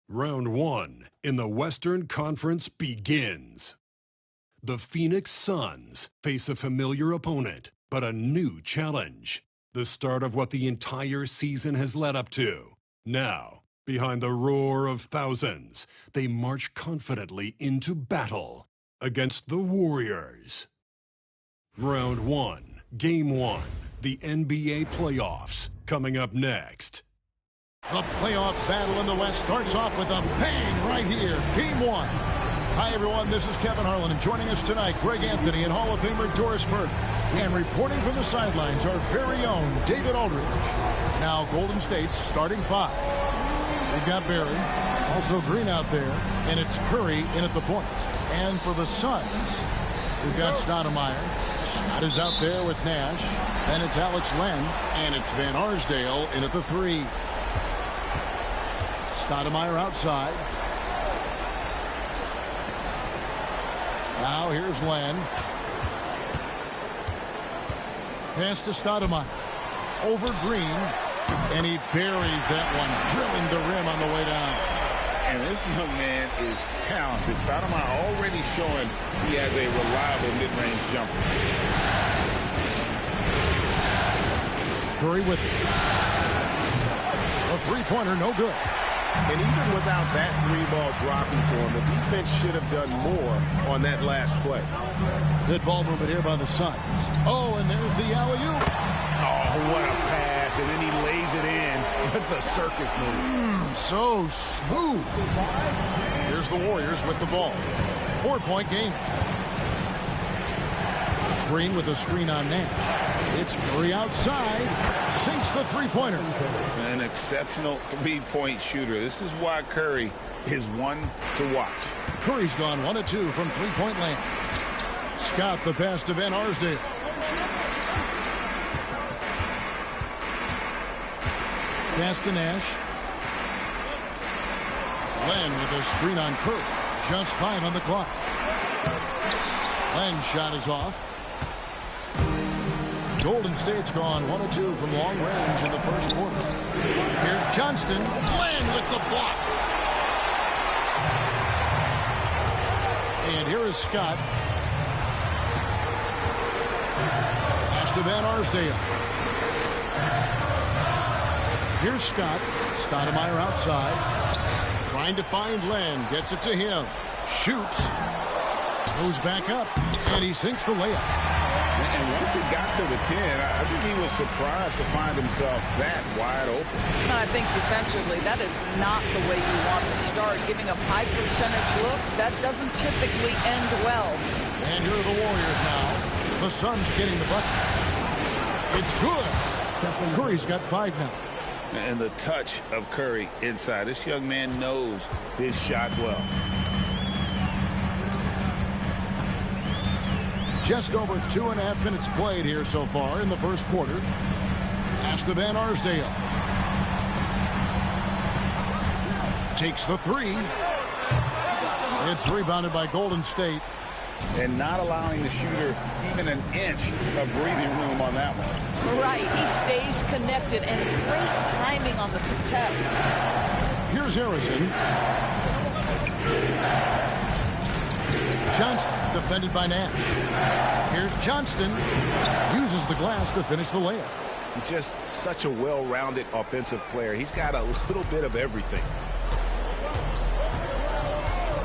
Round 1 in the Western Conference begins. The Phoenix Suns face a familiar opponent, but a new challenge. The start of what the entire season has led up to. Now, behind the roar of thousands, they march confidently into battle against the Warriors. Round 1, Game 1, the NBA playoffs, coming up next. The playoff battle in the West starts off with a bang right here. Game 1. Hi, everyone. This is Kevin Harlan, and joining us tonight, Greg Anthony and Hall of Famer Doris Burke. And reporting from the sidelines, our very own David Aldridge. Now, Golden State's starting 5. We've got Barry, also Green out there, and it's Curry in at the point. And for the Suns, we've got Stoudamire. Shot is out there with Nash. Then it's Alex Len, and it's Van Arsdale in at the 3. Stoudamire outside. Now here's Len. Pass to Stoudamire. Over Green. And he buries that one, drilling the rim on the way down. And this young man is talented. Stoudamire already showing he has a reliable mid-range jumper. Curry with it. A three-pointer, no good. And even without that 3-ball dropping for him, the defense should have done more on that last play. Good ball movement here by the Suns. Oh, and there's the alley-oop. Oh, what a pass. And then he lays it in with the circus move. So smooth. Here's the Warriors with the ball. 4-point game. Green with a screen on Nash. It's Curry outside. Sinks the three-pointer. An exceptional three-point shooter. This is why Curry is one to watch. Curry's gone 1 of 2 from three-point land. Scott the pass to Van Arsdale. Pass to Nash. Len with a screen on Curry. Just 5 on the clock. Len's shot is off. Golden State's gone 1 of 2 from long range in the first quarter. Here's Johnston. Len with the block. And here is Scott. Pass to Van Arsdale. Here's Scott. Stoudamire outside. Trying to find Len. Gets it to him. Shoots. Goes back up. And he sinks the layup. And once he got to the 10, I think he was surprised to find himself that wide open. No, I think defensively, that is not the way you want to start. Giving up high percentage looks, that doesn't typically end well. And here are the Warriors now. The Suns getting the bucket. It's good. Curry's got 5 now. And the touch of Curry inside. This young man knows his shot well. Just over 2.5 minutes played here so far in the first quarter. Pass to Van Arsdale. Takes the 3. It's rebounded by Golden State. And not allowing the shooter even an inch of breathing room on that one. Right. He stays connected and great timing on the contest. Here's Harrison. Johnston defended by Nash. Here's Johnston. Uses the glass to finish the layup. Just such a well-rounded offensive player. He's got a little bit of everything.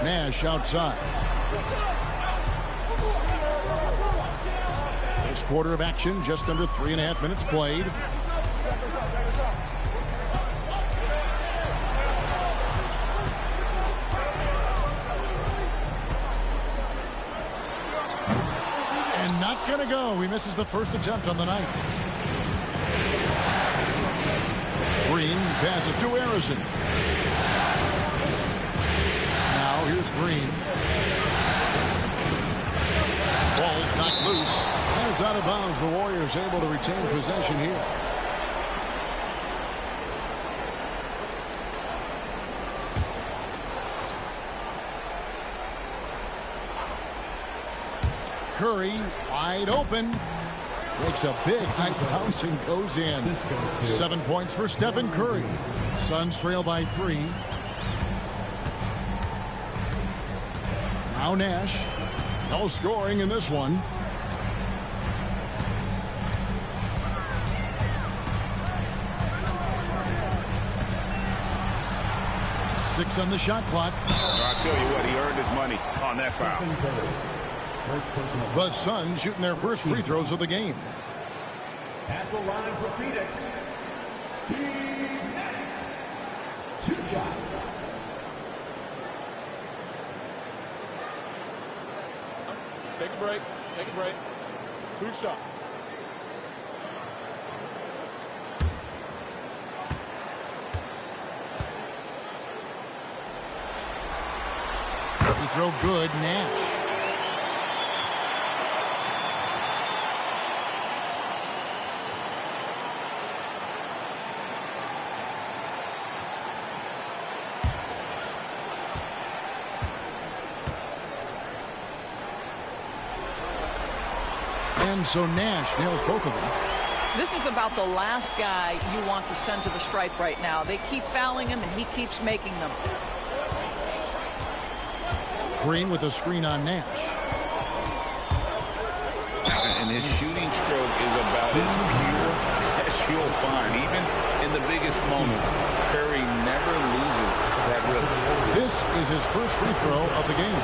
Nash outside. First quarter of action, just under 3.5 minutes played. Not gonna go. He misses the first attempt on the night. Green passes to Harrison. Now here's Green. Ball's knocked loose. And it's out of bounds. The Warriors able to retain possession here. Curry wide open. Makes a big high bounce and goes in. 7 points for Stephen Curry. Suns trail by 3. Now Nash. No scoring in this one. Six on the shot clock. I'll tell you what, he earned his money on that foul. The Suns shooting their first free throws of the game. At the line for Phoenix, Steve Nash. 2 shots. Take a break. Take a break. 2 shots. Free throw good, Nash. And so Nash nails both of them. This is about the last guy you want to send to the stripe right now. They keep fouling him, and he keeps making them. Green with a screen on Nash. And his shooting stroke is about as pure as you'll find. Even in the biggest moments, Curry never loses that rhythm. This is his first free throw of the game.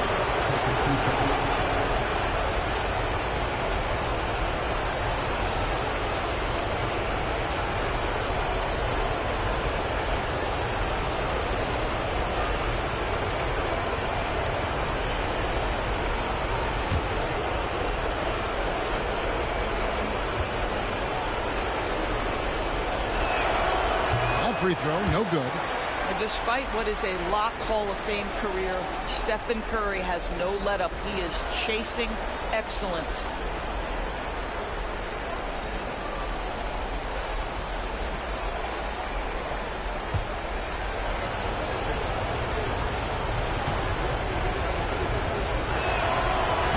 Free throw, no good. Despite what is a lock Hall of Fame career, Stephen Curry has no let up. He is chasing excellence.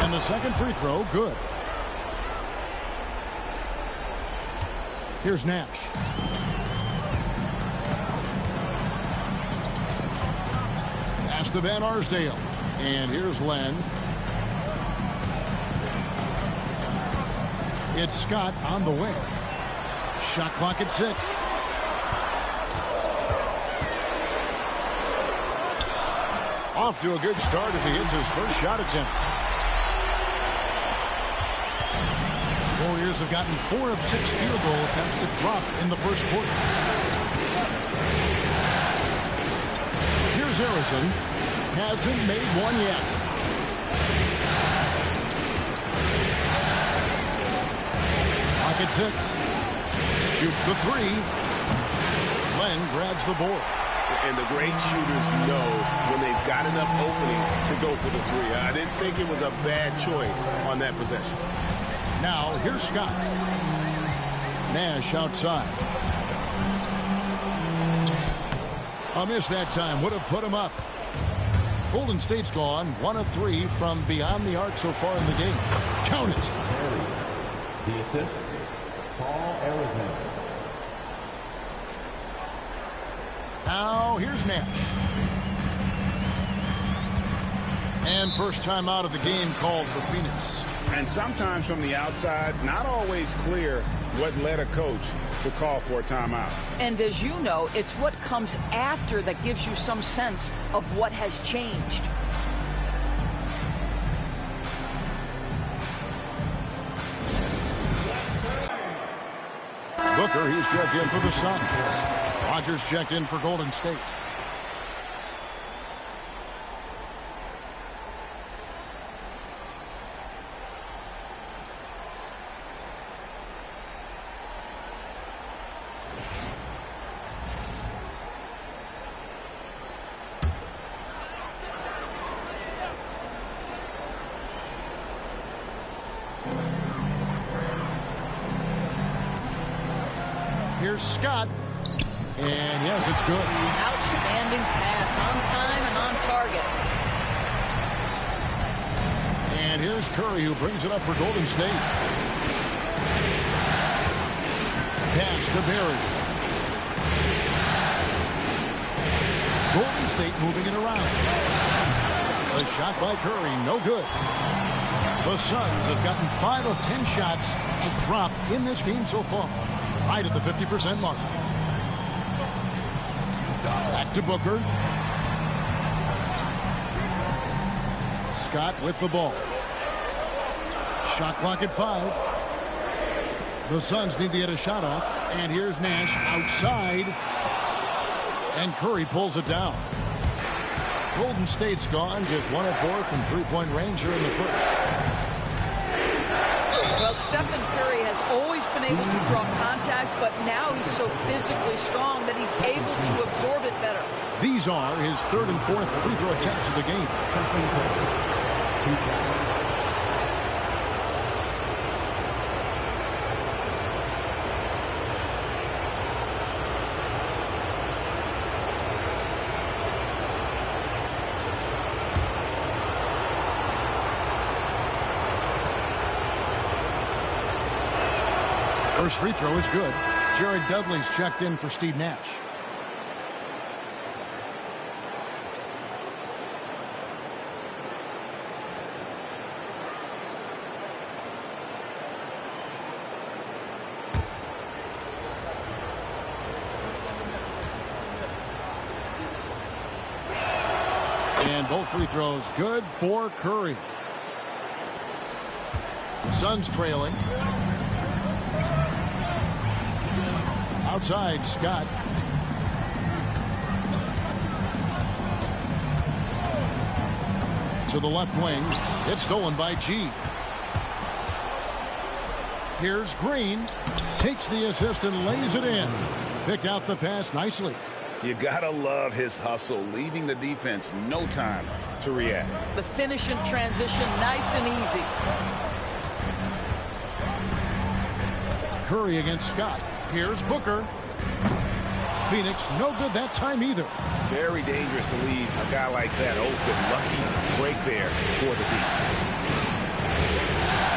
And the second free throw, good. Here's Nash. To Van Arsdale. And here's Len. It's Scott on the way. Shot clock at 6. Off to a good start as he hits his first shot attempt. Warriors have gotten 4 of 6 field goal attempts to drop in the first quarter. Here's Harrison. Hasn't made one yet. Pocket 6. Shoots the 3. Len grabs the board. And the great shooters know when they've got enough opening to go for the 3. I didn't think it was a bad choice on that possession. Now, here's Scott. Nash outside. A miss that time. Would have put him up. Golden State's gone 1 of 3 from beyond the arc so far in the game. Count it. The assist, Paul Arizona. Now here's Nash. And first time out of the game called for Phoenix. And sometimes from the outside, not always clear what led a coach to call for a timeout. And as you know, it's what comes after that gives you some sense of what has changed. Booker, he's checked in for the Suns. Rogers checked in for Golden State. Here's Scott. And yes, it's good. Outstanding pass, on time and on target. And here's Curry, who brings it up for Golden State. Pass to Barry. Golden State moving it around. The shot by Curry, no good. The Suns have gotten 5 of 10 shots to drop in this game so far. Right at the 50% mark. Back to Booker. Scott with the ball. Shot clock at 5. The Suns need to get a shot off. And here's Nash outside. And Curry pulls it down. Golden State's gone. Just 1 of 4 from three-point range here in the first. Well, Stephen Curry has always been able to draw contact, but now he's so physically strong that he's able to absorb it better. These are his 3rd and 4th free throw attempts of the game. 2 shots. First free throw is good. Jared Dudley's checked in for Steve Nash. And both free throws good for Curry. The Suns trailing. Outside, Scott. To the left wing. It's stolen by G. Here's Green. Takes the assist and lays it in. Picked out the pass nicely. You gotta love his hustle, leaving the defense no time to react. The finish in transition, nice and easy. Curry against Scott. Here's Booker. Phoenix, no good that time either. Very dangerous to leave a guy like that open. Lucky break there for the defense.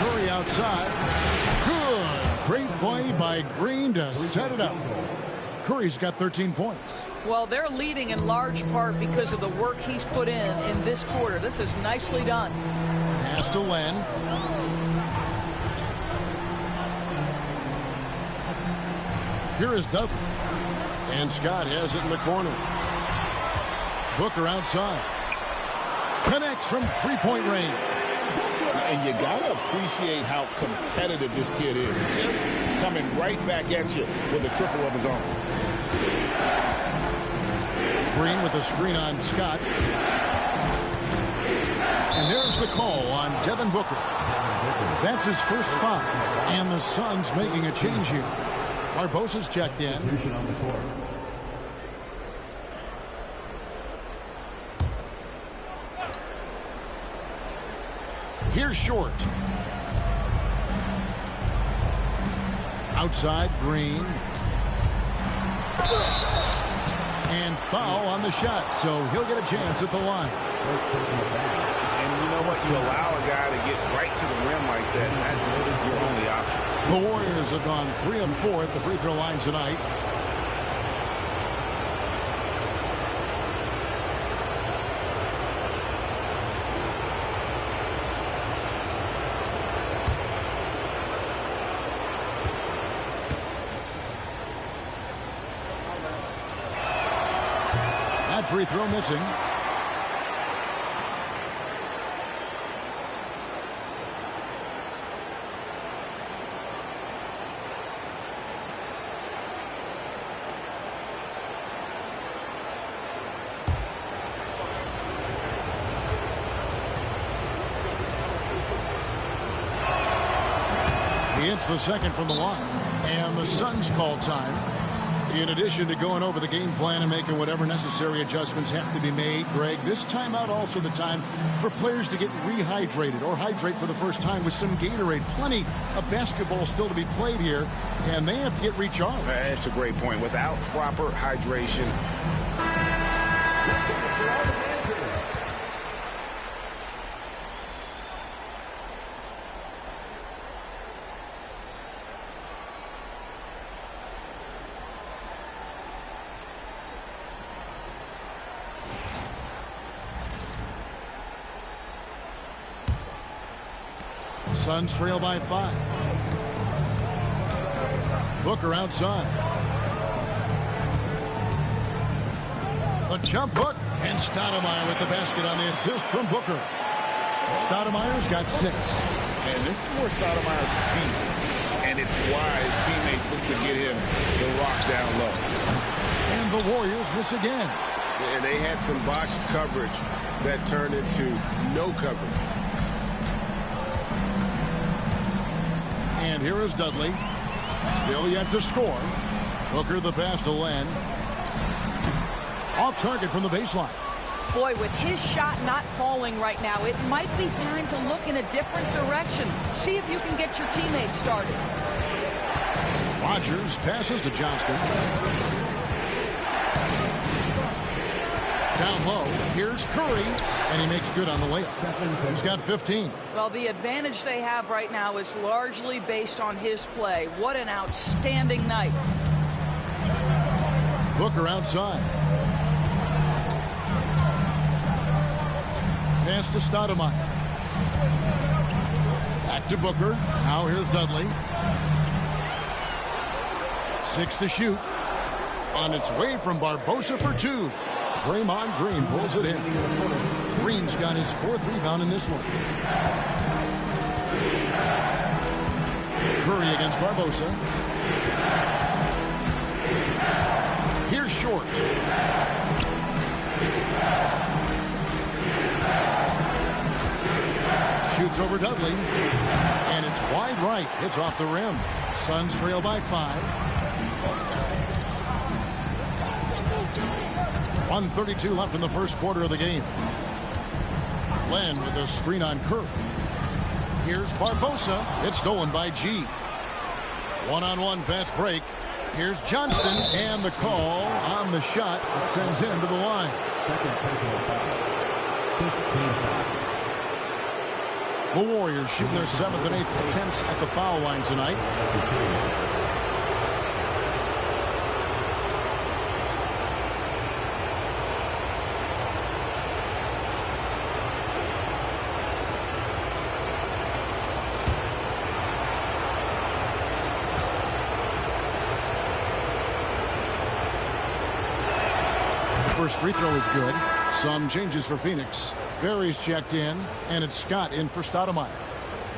Curry outside. Good. Great play by Green to set it up. Curry's got 13 points. Well, they're leading in large part because of the work he's put in this quarter. This is nicely done. Pass to Len. Here is Dudley. And Scott has it in the corner. Booker outside. Connects from three-point range. And you got to appreciate how competitive this kid is. Just coming right back at you with a triple of his own. Green with a screen on Scott. And there's the call on Devin Booker. That's his first foul. And the Suns making a change here. Barbosa's checked in. Here's Short. Outside, Green. And foul on the shot, so he'll get a chance at the line. And you know what? You allow a guy to get right to the rim like that, that's your only option. The Warriors have gone 3 of 4 at the free throw line tonight. That free throw missing. He hits the second from the line. And the Suns call time. In addition to going over the game plan and making whatever necessary adjustments have to be made, Greg, this timeout also the time for players to get rehydrated or hydrate for the first time with some Gatorade. Plenty of basketball still to be played here, and they have to get recharged. That's a great point. Without proper hydration. Suns trail by 5. Booker outside. A jump hook, and Stoudamire with the basket on the assist from Booker. Stoudamire's got 6. And this is where Stoudamire's feast, and it's why his teammates look to get him the rock down low. And the Warriors miss again. And they had some botched coverage that turned into no coverage. And here is Dudley. Still yet to score. Booker the pass to Len. Off target from the baseline. Boy, with his shot not falling right now, it might be time to look in a different direction. See if you can get your teammates started. Rodgers passes to Johnston. Down low, here's Curry, and he makes good on the layup. He's got 15. Well, the advantage they have right now is largely based on his play. What an outstanding night. Booker outside. Pass to Stoudamire. Back to Booker. Now here's Dudley. 6 to shoot. On its way from Barbosa for 2. Draymond Green pulls it in. Green's got his 4th rebound in this one. Curry against Barbosa. Here's Short. Shoots over Dudley. And it's wide right. Hits off the rim. Suns trail by 5. 1:32 left in the first quarter of the game. Len with a screen on Curry. Here's Barbosa. It's stolen by G. One-on-one fast break. Here's Johnston, and the call on the shot that sends him to the line. The Warriors shooting their 7th and 8th attempts at the foul line tonight. First free throw is good. Some changes for Phoenix. Barry's checked in, and it's Scott in for Stoudamire.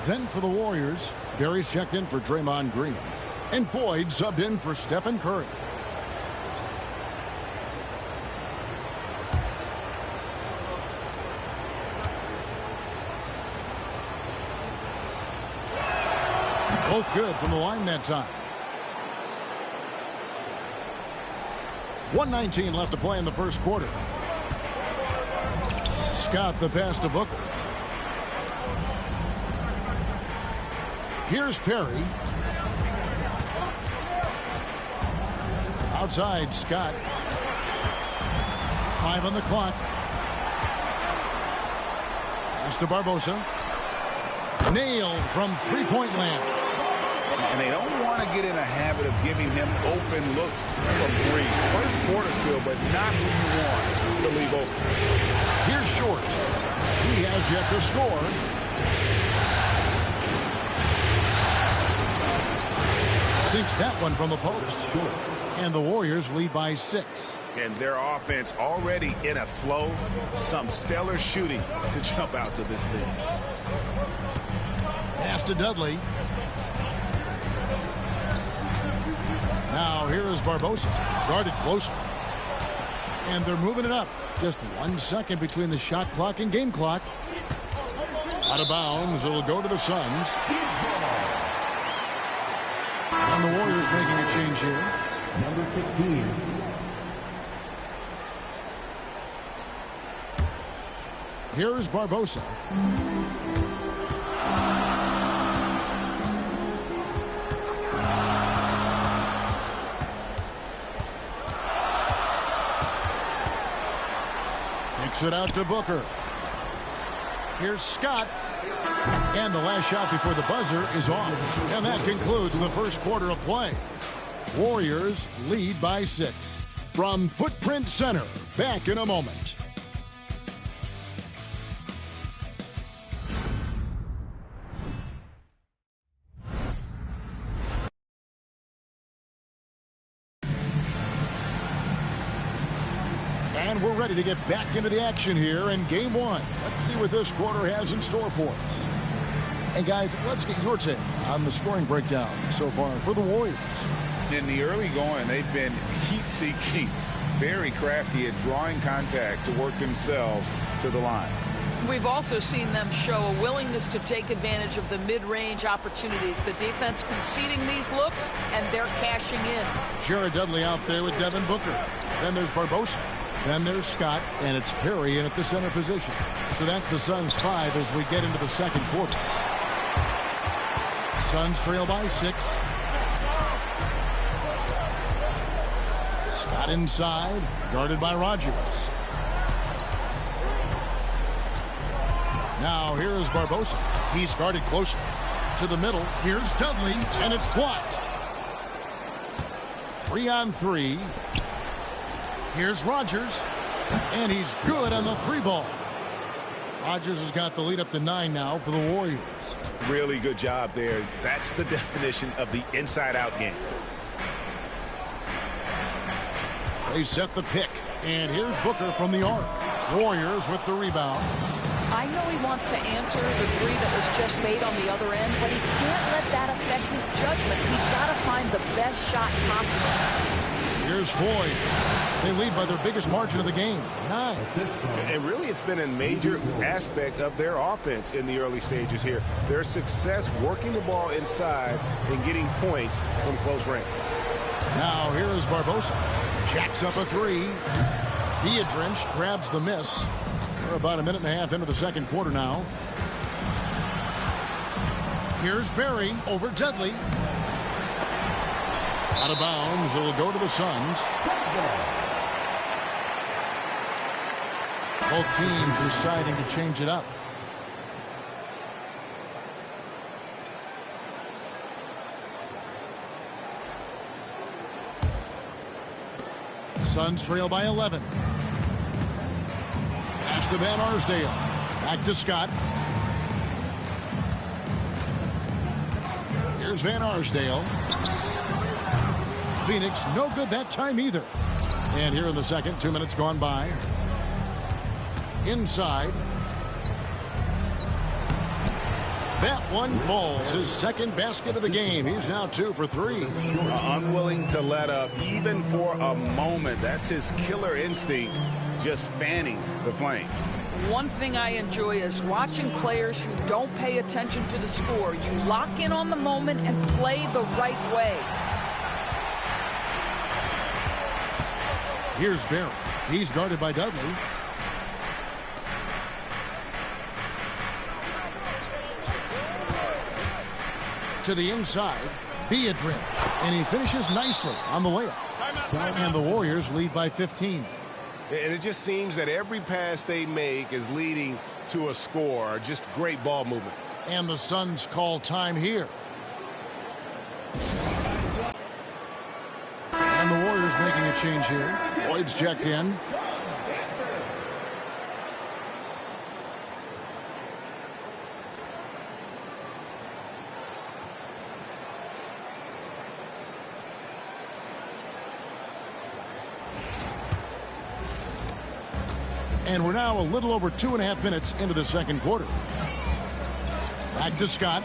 Then for the Warriors, Barry's checked in for Draymond Green. And Boyd subbed in for Stephen Curry. Both good from the line that time. 1:19 left to play in the first quarter. Scott the pass to Booker. Here's Perry. Outside, Scott. 5 on the clock. Pass to Barbosa. Nailed from three-point land. And they don't want to get in a habit of giving him open looks from 3. First quarter still, but not who you want to leave open. Here's Short. He has yet to score. Sinks that one from the post. And the Warriors lead by 6. And their offense already in a flow. Some stellar shooting to jump out to this lead. Pass to Dudley. Now here is Barbosa, guarded closely. And they're moving it up. Just 1 second between the shot clock and game clock. Out of bounds, it'll go to the Suns. And the Warriors making a change here. Number 15. Here is Barbosa. It out to Booker. Here's Scott. And the last shot before the buzzer is off. And that concludes the first quarter of play. Warriors lead by 6. From Footprint Center, back in a moment. And we're ready to get back into the action here in game one. Let's see what this quarter has in store for us. And guys, let's get your take on the scoring breakdown so far for the Warriors. In the early going, they've been heat-seeking, very crafty at drawing contact to work themselves to the line. We've also seen them show a willingness to take advantage of the mid-range opportunities. The defense conceding these looks, and they're cashing in. Jared Dudley out there with Devin Booker. Then there's Barbosa. Then there's Scott, and it's Perry in at the center position. So that's the Suns 5 as we get into the second quarter. Suns trail by 6. Scott inside, guarded by Rogers. Now here is Barbosa. He's guarded closer. To the middle, here's Dudley, and it's blocked. 3-on-3. Here's Rogers, and he's good on the 3-ball. Rogers has got the lead up to 9 now for the Warriors. Really good job there. That's the definition of the inside-out game. They set the pick, and here's Booker from the arc. Warriors with the rebound. I know he wants to answer the three that was just made on the other end, but he can't let that affect his judgment. He's got to find the best shot possible. Here's Floyd. They lead by their biggest margin of the game, 9. And really, it's been a major aspect of their offense in the early stages here. Their success working the ball inside and getting points from close range. Now here is Barbosa. Jacks up a 3. Biedrins grabs the miss. We're about a minute and a half into the second quarter now. Here's Barry over Dudley. Out of bounds. It'll go to the Suns. Both teams deciding to change it up. Suns trail by 11. Pass to Van Arsdale. Back to Scott. Here's Van Arsdale. Phoenix, no good that time either. And here in the second, 2 minutes gone by. Inside. That one falls. His second basket of the game. He's now 2 for 3. Unwilling to let up even for a moment. That's his killer instinct, just fanning the flame. One thing I enjoy is watching players who don't pay attention to the score. You lock in on the moment and play the right way. Here's Barry. He's guarded by Dudley. To the inside, Biedrins. And he finishes nicely on the layup. And the Warriors lead by 15. And it just seems that every pass they make is leading to a score. Just great ball movement. And the Suns call time here. And the Warriors making a change here. Lloyd's checked in. And we're now a little over 2.5 minutes into the second quarter. Back to Scott.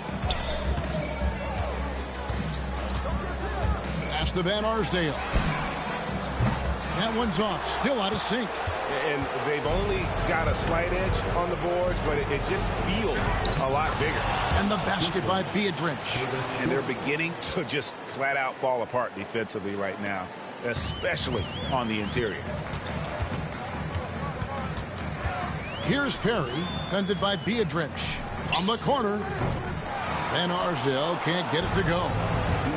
Pass to Van Arsdale. That one's off. Still out of sync. And they've only got a slight edge on the boards, but it just feels a lot bigger. And the basket by Biedrins. And they're beginning to just flat out fall apart defensively right now, especially on the interior. Here's Perry, fended by Biedrins. From the corner. Van Arsdale can't get it to go.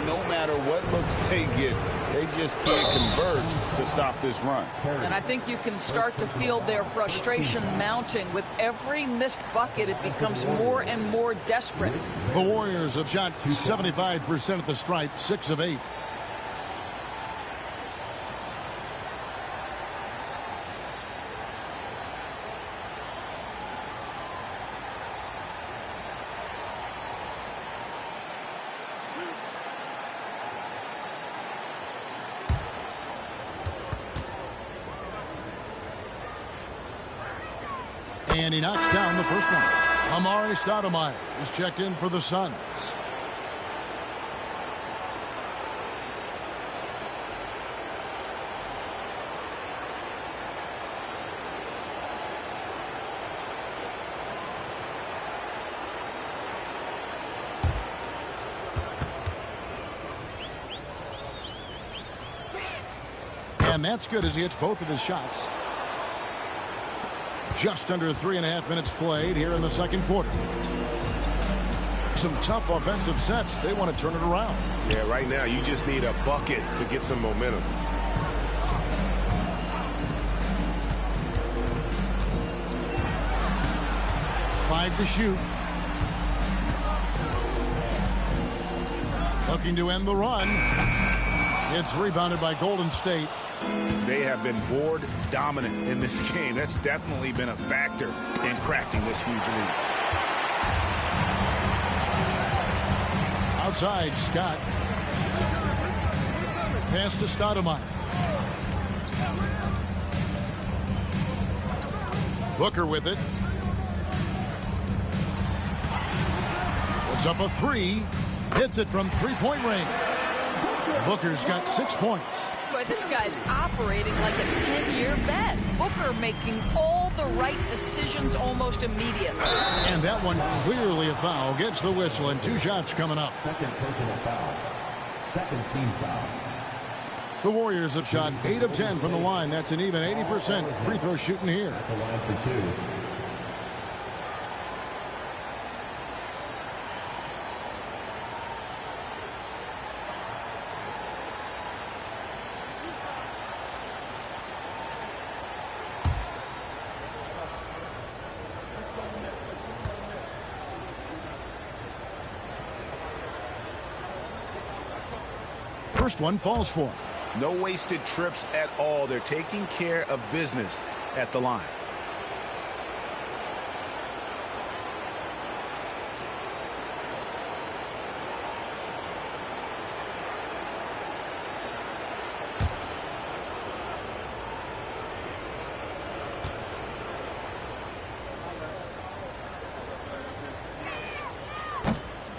No matter what looks they get, they just can't convert to stop this run. And I think you can start to feel their frustration mounting. With every missed bucket, it becomes more and more desperate. The Warriors have shot 75% at the stripe, 6 of 8. And he knocks down the first one. Amar'e Stoudamire is checked in for the Suns. And that's good as he hits both of his shots. Just under 3.5 minutes played here in the second quarter. Some tough offensive sets. They want to turn it around. Yeah, right now you just need a bucket to get some momentum. Five to shoot. Looking to end the run. It's rebounded by Golden State. They have been board dominant in this game. That's definitely been a factor in crafting this huge lead. Outside, Scott. Pass to Stoudamire. Booker with it. Puts up a three. Hits it from three-point range. Booker's got 6 points. Boy, this guy's operating like a 10-year vet. Booker making all the right decisions almost immediately. And that one clearly a foul. Gets the whistle and 2 shots coming up. Second personal foul. Second team foul. The Warriors have shot 8 of 10 from the line. That's an even 80% free throw shooting here. At the line for 2. First one falls for him. No wasted trips at all. They're taking care of business at the line.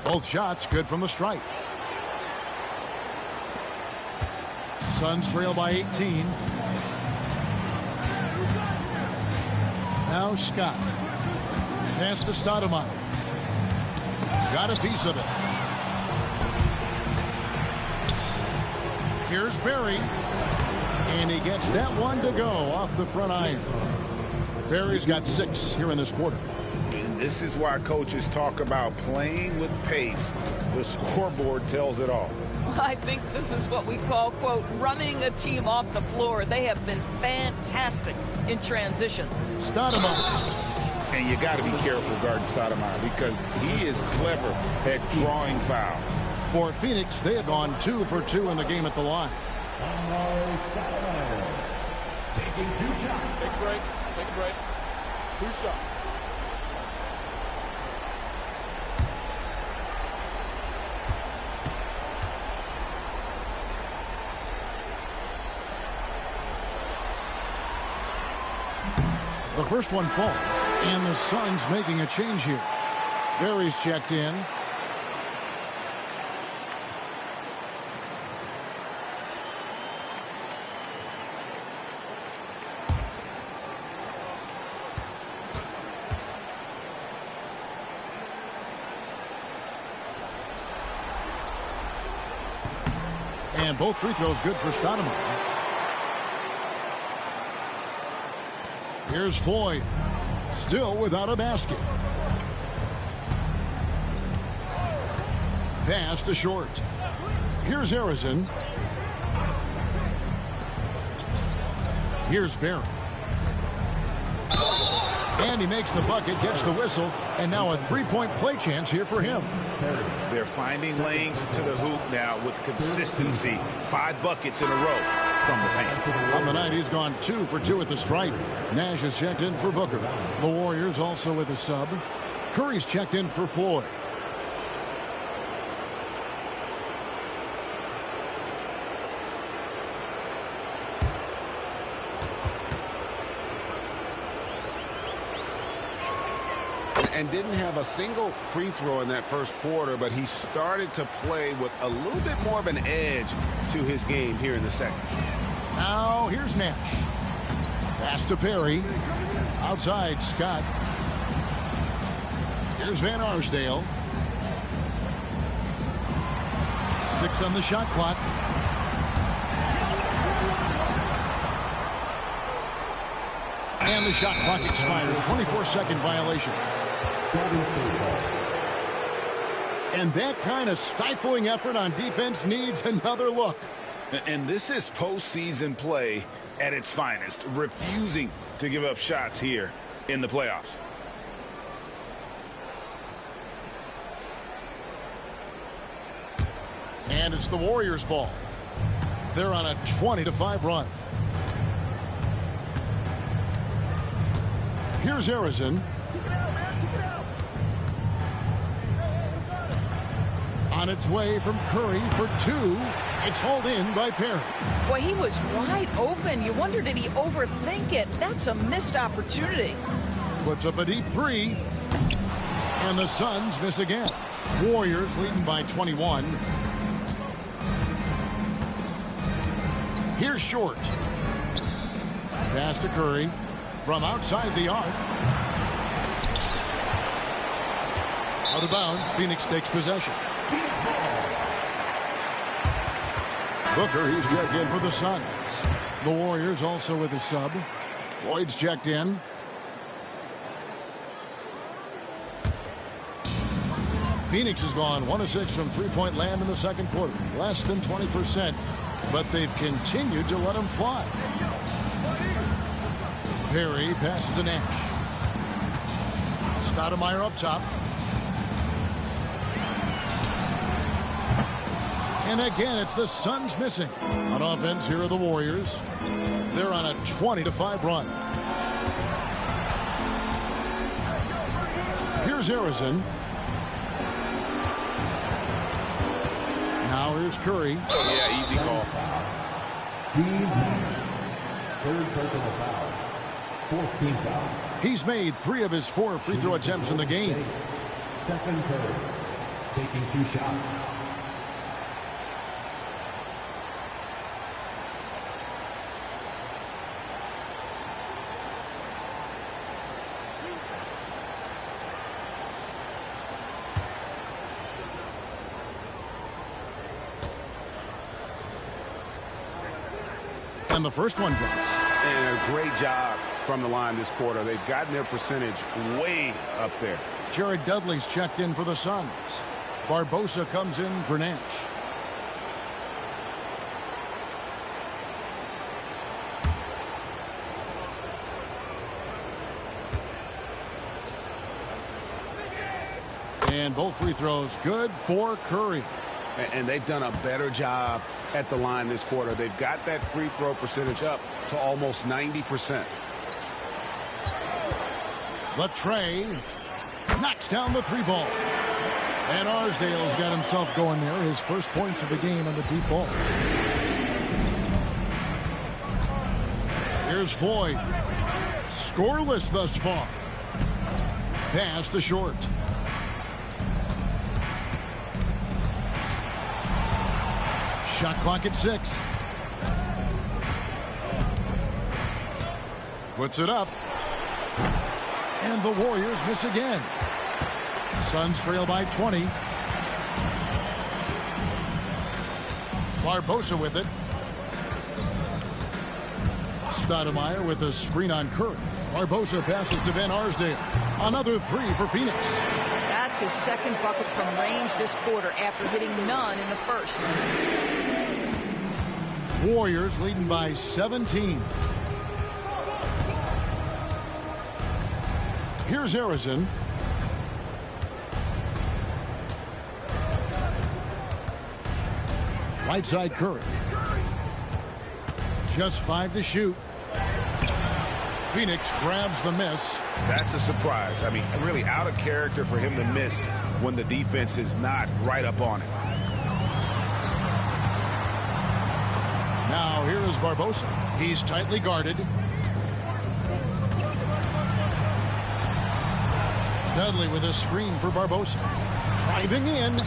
Both shots good from the stripe. Suns trail by 18. Now Scott. Pass to Stoudamire. Got a piece of it. Here's Barry. And he gets that one to go off the front iron. Barry's got 6 here in this quarter. And this is why coaches talk about playing with pace. The scoreboard tells it all. I think this is what we call, quote, running a team off the floor. They have been fantastic in transition. Stoudamire. And you got to be careful guarding Stoudamire because he is clever at drawing fouls. For Phoenix, they have gone 2 for 2 in the game at the line. Amar'e Stoudamire taking 2 shots. Take a break. Take a break. 2 shots. The first one falls, and the Suns making a change here. Barry's checked in. And both free throws good for Stoudamire. Here's Floyd, still without a basket. Pass to Short. Here's Harrison. Here's Barry. And he makes the bucket, gets the whistle, and now a three-point play chance here for him. They're finding lanes to the hoop now with consistency. 5 buckets in a row from the paint. On the night, he's gone 2 for 2 at the stripe. Nash is checked in for Booker. The Warriors also with a sub. Curry's checked in for Floyd. and didn't have a single free throw in that first quarter, but he started to play with a little bit more of an edge to his game here in the second. Now here's Nash. Pass to Perry. Outside, Scott. Here's Van Arsdale. 6 on the shot clock. And the shot clock expires. 24-second violation. And that kind of stifling effort on defense needs another look. And this is postseason play at its finest, refusing to give up shots here in the playoffs. And it's the Warriors' ball. They're on a 20-5 run. Here's Harrison. On its way from Curry for 2. It's hauled in by Perry. Boy, he was wide open. You wonder, did he overthink it? That's a missed opportunity. Puts up a deep 3. And the Suns miss again. Warriors leading by 21. Here's Short. Pass to Curry from outside the arc. Out of bounds, Phoenix takes possession. Booker, he's checked in for the Suns. The Warriors also with a sub. Floyd's checked in. Phoenix has gone 1 of 6 from three-point land in the second quarter. Less than 20%, but they've continued to let him fly. Perry passes to Nash. Stoudamire up top. And again, it's the Suns missing. On offense, here are the Warriors. They're on a 20-5 run. Here's Harrison. Now here's Curry. Yeah, easy call. Steve Nash. Third personal foul. Fourth team foul. He's made 3 of his 4 free throw attempts in the game. Steph Curry taking 2 shots. And the first one drops. And a great job from the line this quarter. They've gotten their percentage way up there. Jared Dudley's checked in for the Suns. Barbosa comes in for Nash. And both free throws good for Curry. And they've done a better job at the line this quarter. They've got that free throw percentage up to almost 90%. Latrey knocks down the 3 ball. And Arsdale's got himself going there. His first points of the game on the deep ball. Here's Floyd. Scoreless thus far. Pass to Short. Shot clock at 6. Puts it up. And the Warriors miss again. Suns trail by 20. Barbosa with it. Stoudamire with a screen on Curry. Barbosa passes to Van Arsdale. Another 3 for Phoenix. That's his second bucket from range this quarter after hitting none in the first. Warriors leading by 17. Here's Harrison. Right side Curry. Just 5 to shoot. Phoenix grabs the miss. That's a surprise. I mean, really out of character for him to miss when the defense is not right up on it. Now here is Barbosa. He's tightly guarded. Dudley with a screen for Barbosa. Driving in.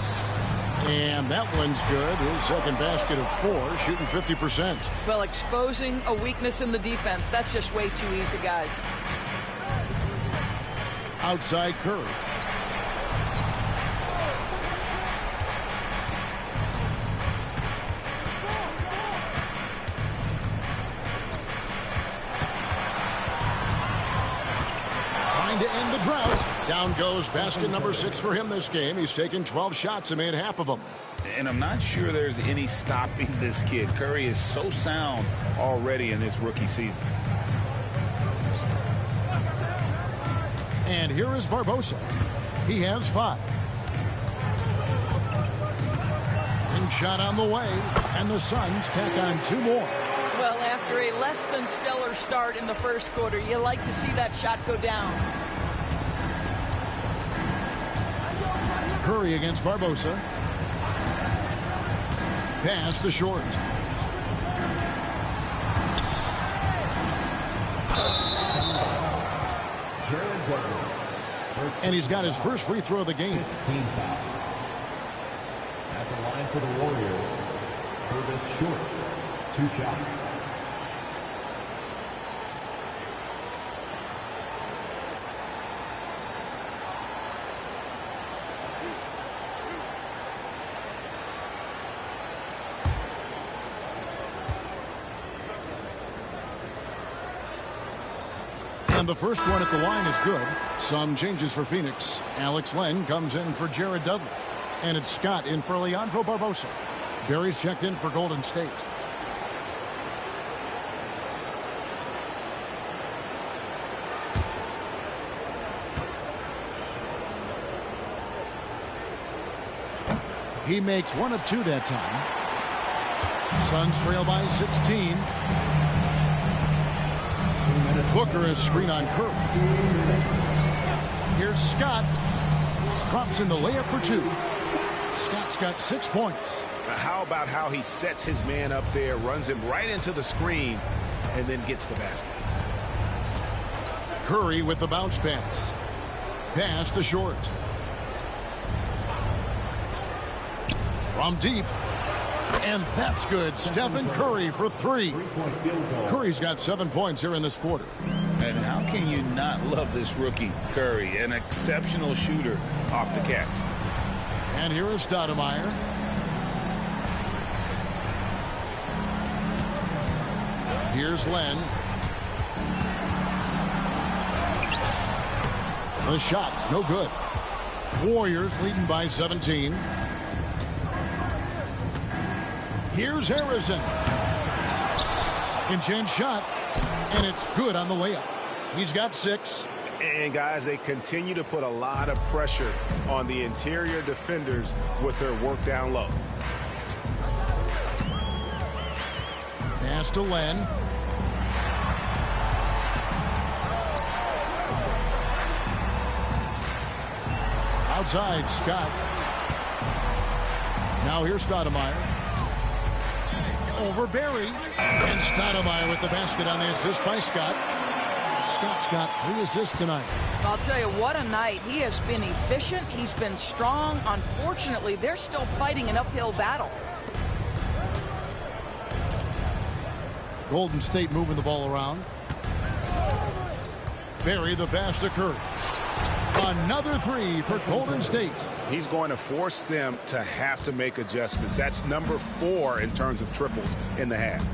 And that one's good. His second basket of 4, shooting 50%. Well, exposing a weakness in the defense, that's just way too easy, guys. Outside Curry. Trying to end the drought. Down goes basket number 6 for him this game. He's taken 12 shots and made half of them. And I'm not sure there's any stopping this kid. Curry is so sound already in his rookie season. And here is Barbosa. He has 5. Ring shot on the way, and the Suns tack on 2 more. Well, after a less than stellar start in the first quarter, you like to see that shot go down. Curry against Barbosa. Pass to Short. And he's got his first free throw of the game. At the line for the Warriors, Curtis Short, 2 shots. And the first one at the line is good. Some changes for Phoenix. Alex Len comes in for Jared Dudley. And it's Scott in for Leandro Barbosa. Barry's checked in for Golden State. He makes 1 of 2 that time. Suns trail by 16. Booker is screen on Curry. Here's Scott. Drops in the layup for 2. Scott's got 6 points. How about how he sets his man up there, runs him right into the screen, and then gets the basket. Curry with the bounce pass. Pass to Short. From deep. And that's good. Stephen Curry for 3. Curry's got 7 points here in this quarter. And how can you not love this rookie, Curry, an exceptional shooter off the catch. And here is Stoudamire. Here's Len. The shot, no good. Warriors leading by 17. Here's Harrison. Second chance shot. And it's good on the layup. He's got 6. And guys, they continue to put a lot of pressure on the interior defenders with their work down low. Pass to Len. Outside, Scott. Now here's Stoudamire. Over Barry. And Stoudamire with the basket on the assist by Scott. Scott's got 3 assists tonight. I'll tell you, what a night. He has been efficient. He's been strong. Unfortunately, they're still fighting an uphill battle. Golden State moving the ball around. Barry the pass to Curry. Another 3 for Golden State. He's going to force them to have to make adjustments. That's number 4 in terms of triples in the half.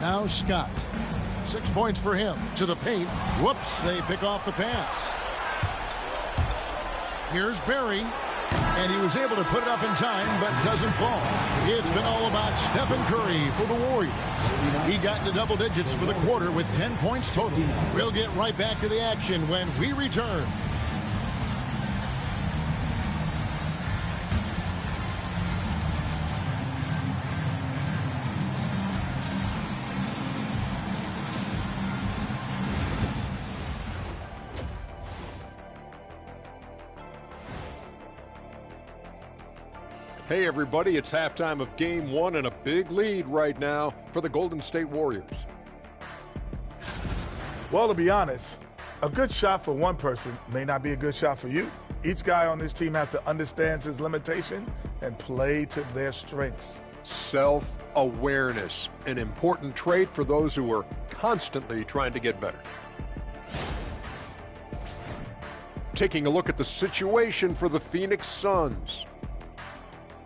Now Scott. 6 points for him. To the paint. Whoops, they pick off the pass. Here's Barry. And he was able to put it up in time, but doesn't fall. It's been all about Stephen Curry for the Warriors. He got into double digits for the quarter with 10 points total. We'll get right back to the action when we return. Hey everybody, it's halftime of Game 1 and a big lead right now for the Golden State Warriors. Well, to be honest, a good shot for one person may not be a good shot for you. Each guy on this team has to understand his limitation and play to their strengths. Self-awareness, an important trait for those who are constantly trying to get better. Taking a look at the situation for the Phoenix Suns.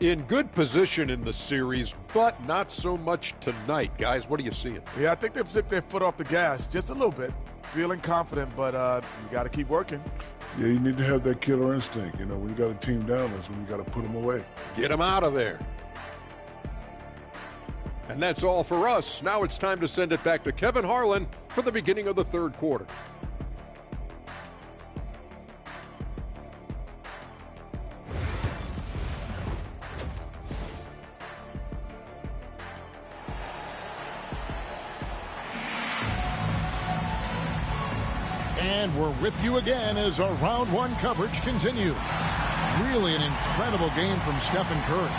In good position in the series, but not so much tonight. Guys, what are you seeing? Yeah, I think they've took their foot off the gas just a little bit. Feeling confident, but you got to keep working. Yeah, you need to have that killer instinct. You know, when you got a team down, that's when you got to put them away. Get them out of there. And that's all for us. Now it's time to send it back to Kevin Harlan for the beginning of the third quarter. And we're with you again as our round one coverage continues. Really an incredible game from Stephen Curry.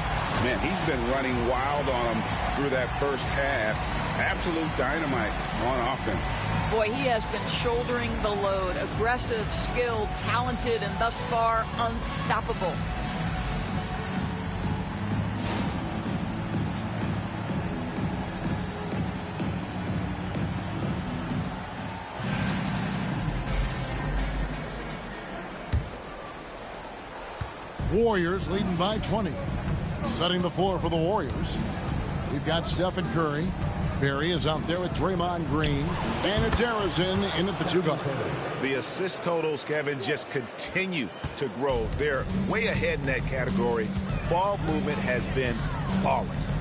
Man, he's been running wild on him through that first half. Absolute dynamite on offense. Boy, he has been shouldering the load. Aggressive, skilled, talented, and thus far unstoppable. Warriors leading by 20. Setting the floor for the Warriors. We've got Stephen Curry. Barry is out there with Draymond Green. And it's Harrison in at the two guard. The assist totals, Kevin, just continue to grow. They're way ahead in that category. Ball movement has been flawless.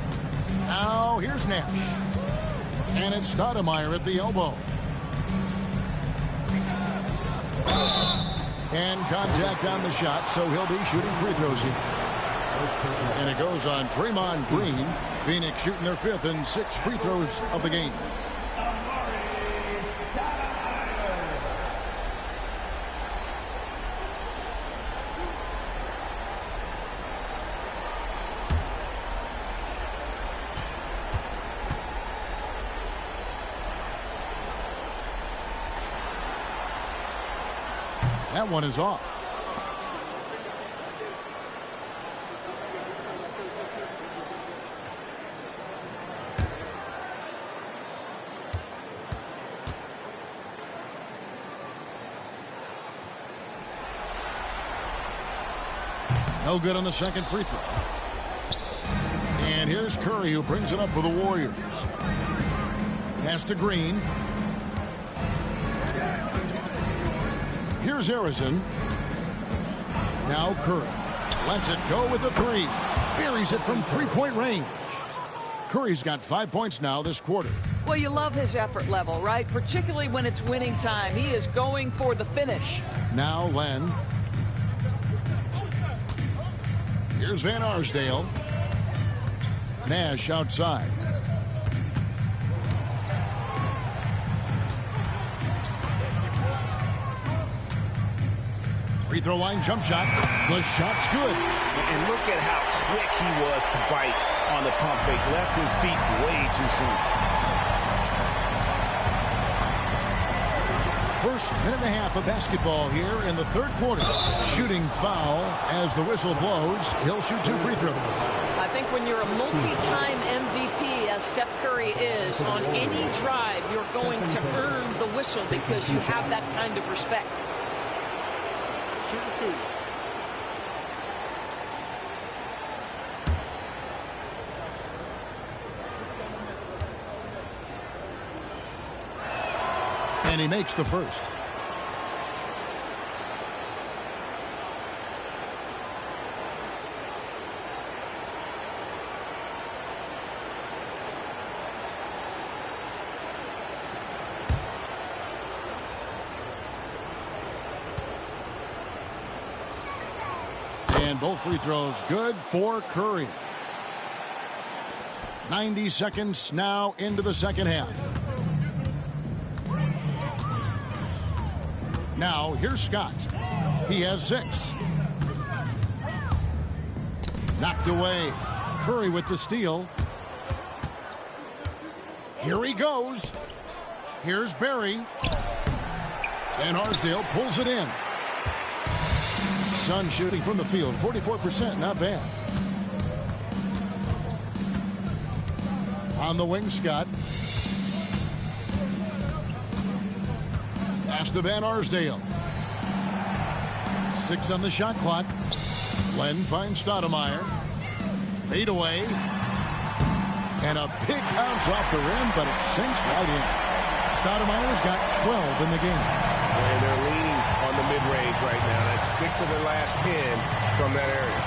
Now here's Nash. And it's Stoudamire at the elbow. And contact on the shot, so he'll be shooting free throws here. And it goes on Draymond Green. Phoenix shooting their fifth and 6 free throws of the game. That one is off. No good on the second free throw. And here's Curry, who brings it up for the Warriors. Pass to Green. Here's Harrison. Now Curry lets it go with the three. Buries it from three-point range. Curry's got 5 points now this quarter. Well, you love his effort level, right? Particularly when it's winning time. He is going for the finish. Now Len. Here's Van Arsdale. Nash outside. Free throw line jump shot. The shot's good. And look at how quick he was to bite on the pump fake. Left his feet way too soon. First minute and a half of basketball here in the third quarter. Shooting foul as the whistle blows. He'll shoot 2 free throws. I think when you're a multi-time MVP, as Steph Curry is, on any drive, you're going to earn the whistle because you have that kind of respect. Shooting 2. And he makes the first. And both free throws good for Curry. 90 seconds now into the second half. Now, here's Scott. He has 6. Knocked away. Curry with the steal. Here he goes. Here's Barry. And Arsdale pulls it in. Sun shooting from the field, 44%, not bad. On the wing, Scott. Pass to Van Arsdale. 6 on the shot clock. Len finds Stoudamire. Fade away. And a big bounce off the rim, but it sinks right in. Stoudamire's got 12 in the game. And they're leaning on the mid-range right now. That's 6 of their last 10 from that area.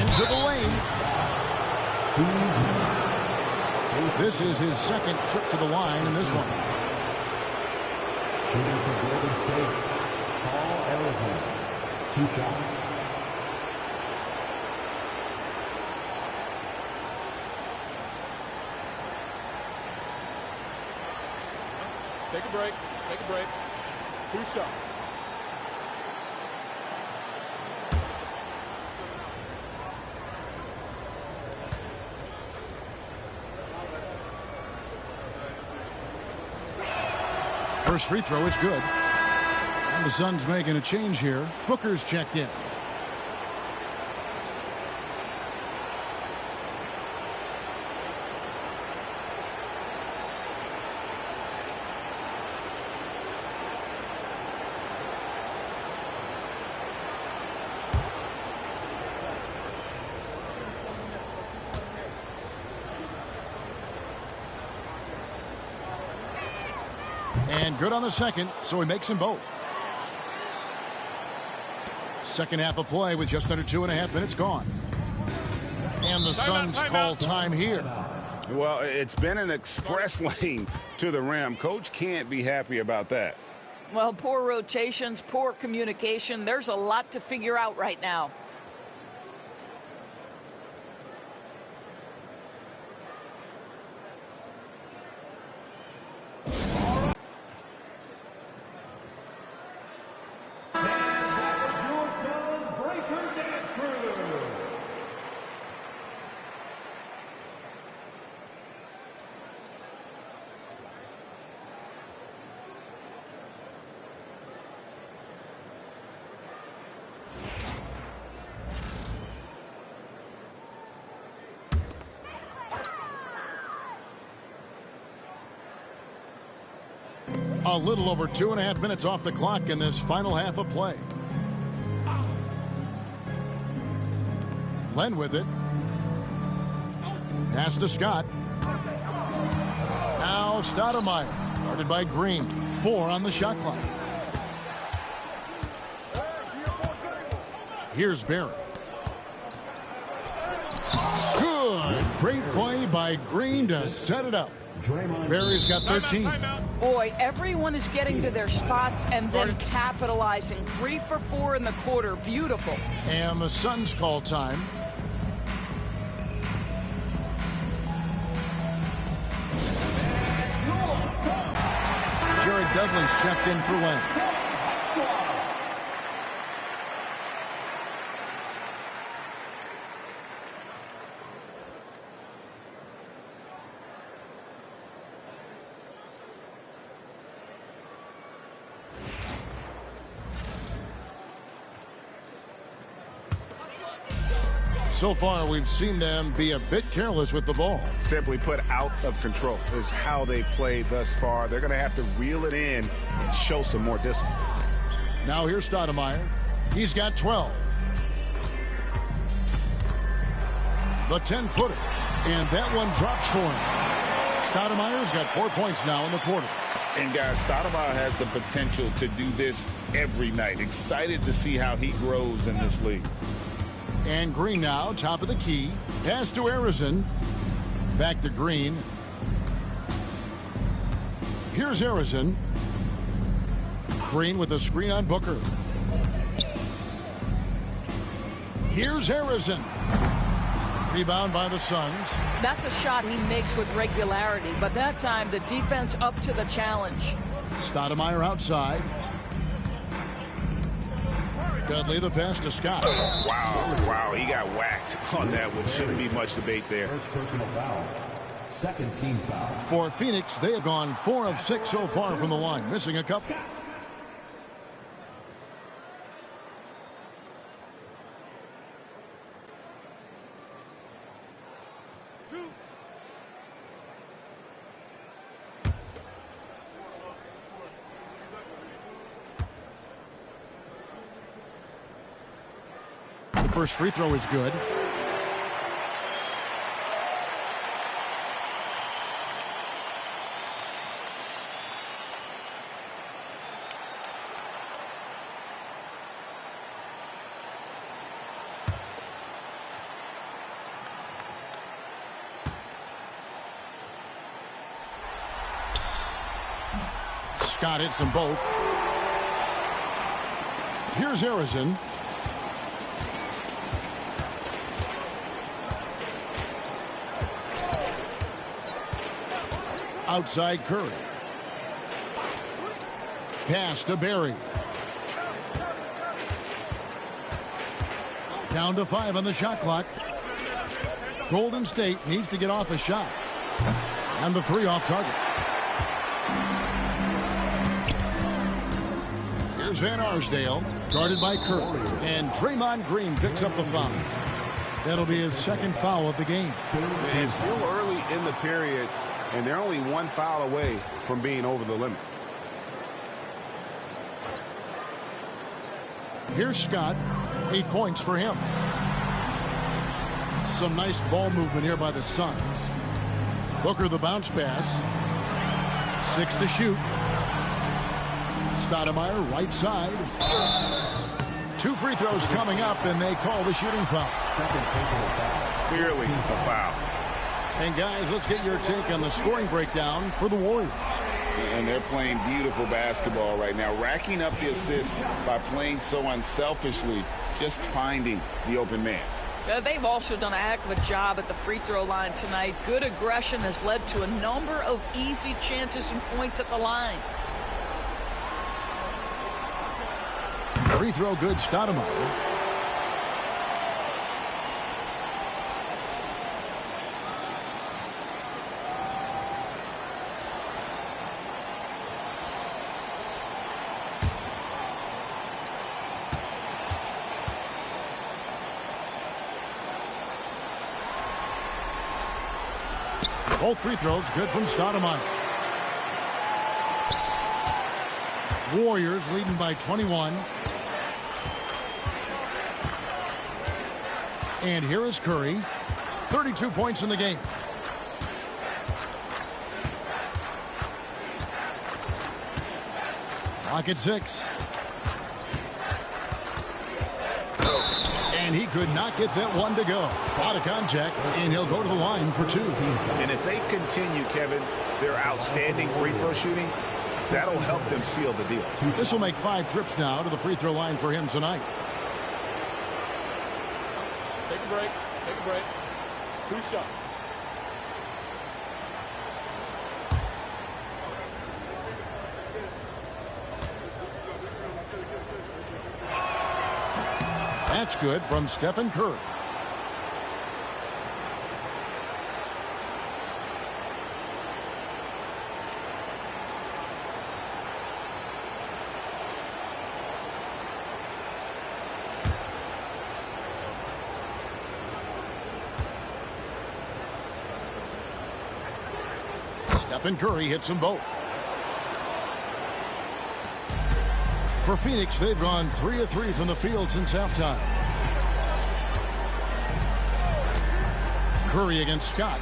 Into the lane. This is his second trip to the line in this one. Shooting for Golden State, Paul Arizona. 2 shots. Take a break. Take a break. 2 shots. First free throw is good. And the Suns making a change here. Booker's checked in. And good on the second, so he makes them both. Second half of play with just under 2.5 minutes gone. And the Suns call time here. Well, it's been an express lane to the rim. Coach can't be happy about that. Well, poor rotations, poor communication. There's a lot to figure out right now. A little over 2.5 minutes off the clock in this final half of play. Len with it. Pass to Scott. Now Stoudamire. Guarded by Green. 4 on the shot clock. Here's Barry. Good. Great play by Green to set it up. Barry's got 13. Boy, everyone is getting to their spots and then capitalizing. 3 for 4 in the quarter. Beautiful. And the Suns call time. Jared Dudley's checked in for Len. So far, we've seen them be a bit careless with the ball. Simply put, out of control is how they played thus far. They're going to have to reel it in and show some more discipline. Now here's Stoudamire. He's got 12. The 10-footer. And that one drops for him. Stoudamire's got 4 points now in the quarter. And guys, Stoudamire has the potential to do this every night. Excited to see how he grows in this league. And Green now, top of the key. Pass to Arizona. Back to Green. Here's Arizona. Green with a screen on Booker. Here's Arizona. Rebound by the Suns. That's a shot he makes with regularity, but that time the defense up to the challenge. Stoudamire outside. Dudley the pass to Scott. Wow, he got whacked on that one. Shouldn't be much debate there. First personal foul. Second team foul. For Phoenix, they have gone 4 of 6 so far from the line, missing a couple. The first free throw is good. Scott hits them both. Here's Harrison. Outside Curry. Pass to Barry. Down to 5 on the shot clock. Golden State needs to get off a shot. And the 3 off target. Here's Van Arsdale, guarded by Curry. And Draymond Green picks up the foul. That'll be his second foul of the game. It's still early in the period, and they're only 1 foul away from being over the limit. Here's Scott. 8 points for him. Some nice ball movement here by the Suns. Booker the bounce pass. 6 to shoot. Stoudamire right side. 2 free throws coming up, and they call the shooting foul. Clearly a foul. And guys, let's get your take on the scoring breakdown for the Warriors. And they're playing beautiful basketball right now, racking up the assists by playing so unselfishly, just finding the open man. They've also done a heck of a job at the free throw line tonight. Good aggression has led to a number of easy chances and points at the line. Free throw good, Stoudamire. Both free throws good from Stoudamire. Warriors leading by 21. And here is Curry. 32 points in the game. Clock at 6. And he could not get that one to go. Out of contact, and he'll go to the line for 2. And if they continue, Kevin, their outstanding free throw shooting, that'll help them seal the deal. This will make 5 trips now to the free throw line for him tonight. Take a break. Take a break. 2 shots. That's good from Stephen Curry. Stephen Curry hits them both. For Phoenix, they've gone 3 of 3 from the field since halftime. Curry against Scott.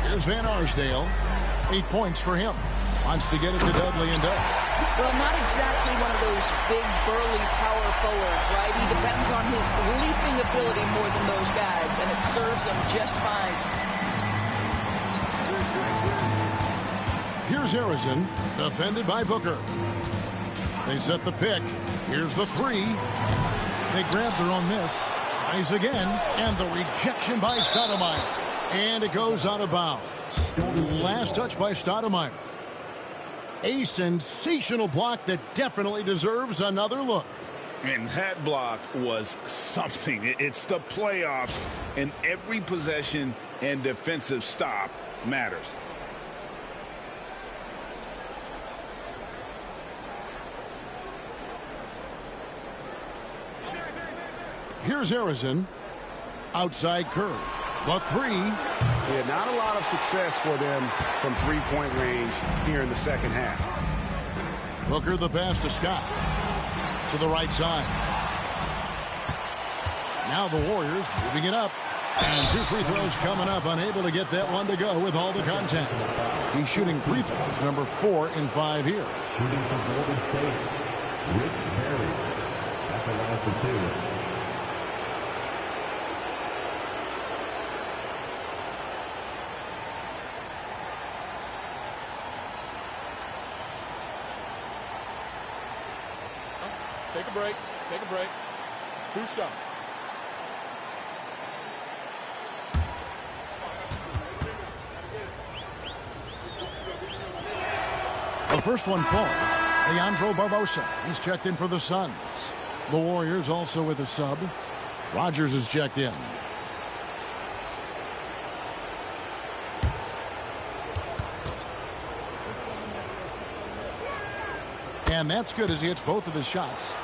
Here's Van Arsdale. 8 points for him. Wants to get it to Dudley and does. Well, not exactly one of those big, burly power forwards, right? He depends on his leaping ability more than those guys, and it serves him just fine. Here's Harrison, defended by Booker. They set the pick. Here's the 3. They grab their own miss. Tries again, and the rejection by Stoudamire. And it goes out of bounds. Last touch by Stoudamire. A sensational block that definitely deserves another look. And that block was something. It's the playoffs, and every possession and defensive stop matters. Here's Harrison. Outside Curry. The three. Yeah, not a lot of success for them from three-point range here in the second half. Booker the pass to Scott. To the right side. Now the Warriors moving it up. And 2 free throws coming up. Unable to get that one to go with all the contact. He's shooting free throws, number 4 in 5 here. Shooting for Golden State, Rick Barry at the line for 2. Take a break. Take a break. 2 shots. The first one falls. Leandro Barbosa. He's checked in for the Suns. The Warriors also with a sub. Rogers is checked in. And that's good as he hits both of his shots.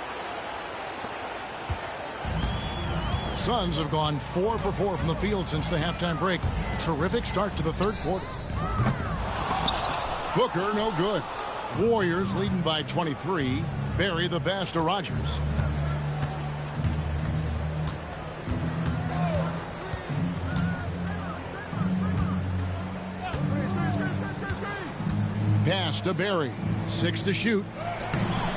The Suns have gone 4 for 4 from the field since the halftime break. Terrific start to the third quarter. Booker, no good. Warriors leading by 23. Barry the pass to Rogers. Pass to Barry. 6 to shoot.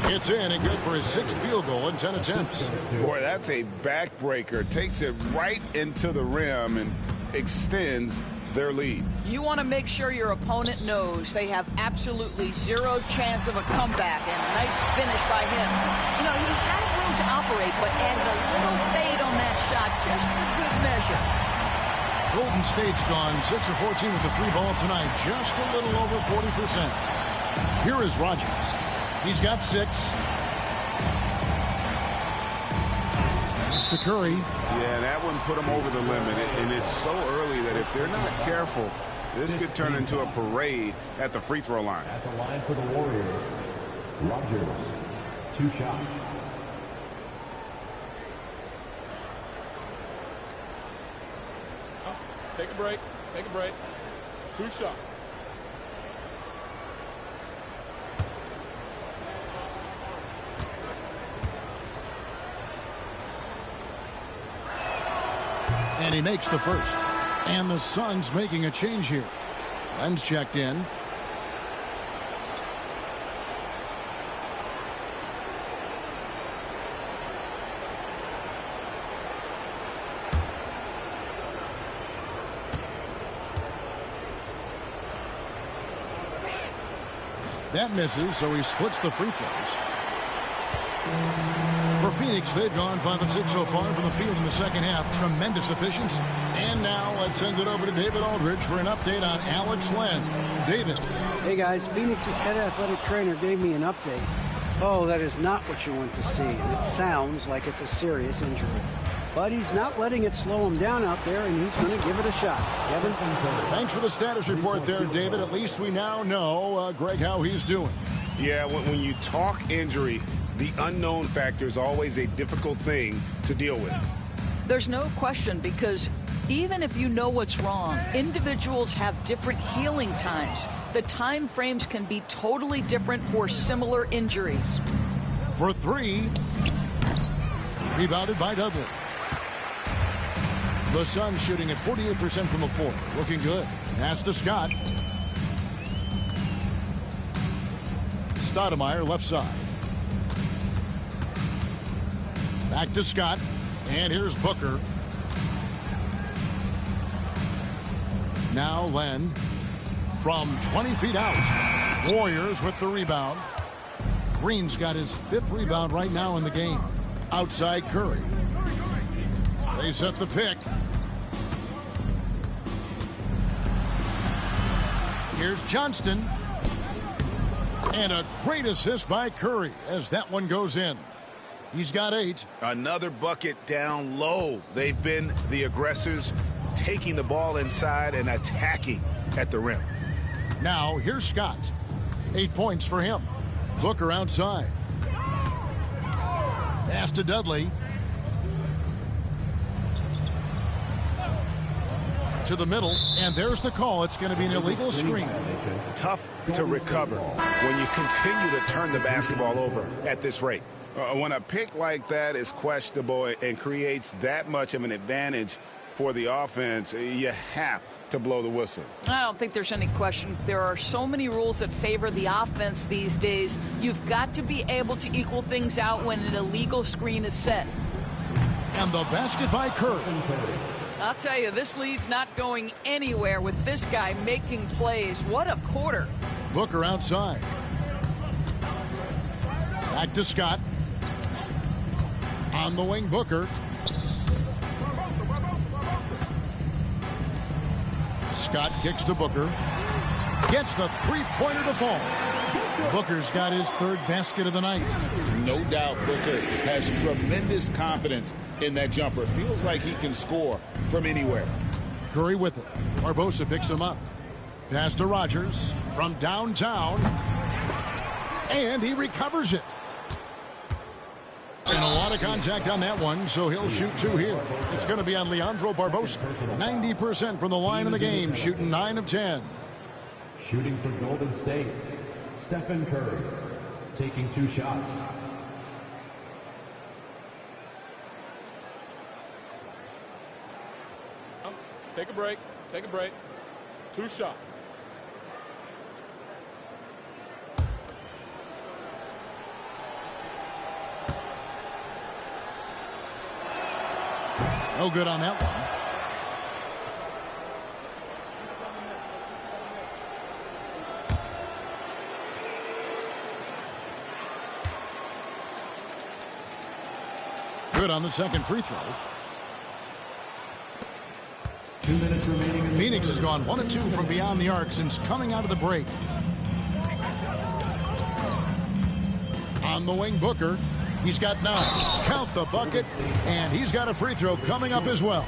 It's in and good for his 6th field goal in 10 attempts. Boy, that's a backbreaker. Takes it right into the rim and extends their lead. You want to make sure your opponent knows they have absolutely zero chance of a comeback, and a nice finish by him. You know, he had room to operate, but added a little fade on that shot just for good measure. Golden State's gone 6 of 14 with the 3-ball tonight, just a little over 40%. Here is Rogers. He's got 6. Pass to Curry. Yeah, that one put them over the limit, and it's so early that if they're not careful, this could turn into a parade at the free throw line. At the line for the Warriors, Rogers, 2 shots. Take a break. Take a break. 2 shots. And he makes the first. And the Suns making a change here. Len's checked in. That misses, so he splits the free throws. For Phoenix, they've gone 5 of 6 so far from the field in the second half. Tremendous efficiency. And now let's send it over to David Aldridge for an update on Alex Len. David. Hey guys, Phoenix's head athletic trainer gave me an update. Oh, that is not what you want to see. It sounds like it's a serious injury. But he's not letting it slow him down out there, and he's going to give it a shot. Kevin? Thanks for the status report there, David. At least we now know, Greg, how he's doing. Yeah, when you talk injury, the unknown factor is always a difficult thing to deal with. There's no question, because even if you know what's wrong, individuals have different healing times. The time frames can be totally different for similar injuries. For 3, rebounded by Dudley. The Suns shooting at 48% from the floor. Looking good. Pass to Scott. Stoudamire left side. Back to Scott. And here's Booker. Now Len from 20 feet out. Warriors with the rebound. Green's got his 5th rebound right now in the game. Outside Curry. They set the pick. Here's Johnston. And a great assist by Curry as that one goes in. He's got 8. Another bucket down low. They've been the aggressors, taking the ball inside and attacking at the rim. Now here's Scott. 8 points for him. Booker outside. Pass to Dudley. To the middle, and there's the call. It's going to be an illegal screen. Tough to recover when you continue to turn the basketball over at this rate. When a pick like that is questionable and creates that much of an advantage for the offense, you have to blow the whistle. I don't think there's any question. There are so many rules that favor the offense these days. You've got to be able to equal things out when an illegal screen is set. And the basket by Curry. I'll tell you, this lead's not going anywhere with this guy making plays. What a quarter. Booker outside. Back to Scott. On the wing, Booker. Scott kicks to Booker. Gets the three-pointer to fall. Booker's got his third basket of the night. No doubt Booker has tremendous confidence in that jumper. Feels like he can score from anywhere. Curry with it. Barbosa picks him up. Pass to Rogers from downtown. And he recovers it. And a lot of contact on that one, so he'll shoot two here. It's going to be on Leandro Barbosa. 90% from the line in the game, shooting 9 of 10. Shooting for Golden State, Steph Curry, taking 2 shots. Take a break. Take a break. 2 shots. No good on that one. Good on the second free throw. 2 minutes remaining. Phoenix has gone 1 of 2 from beyond the arc since coming out of the break. On the wing, Booker. He's got 9. Count the bucket, and he's got a free throw coming up as well.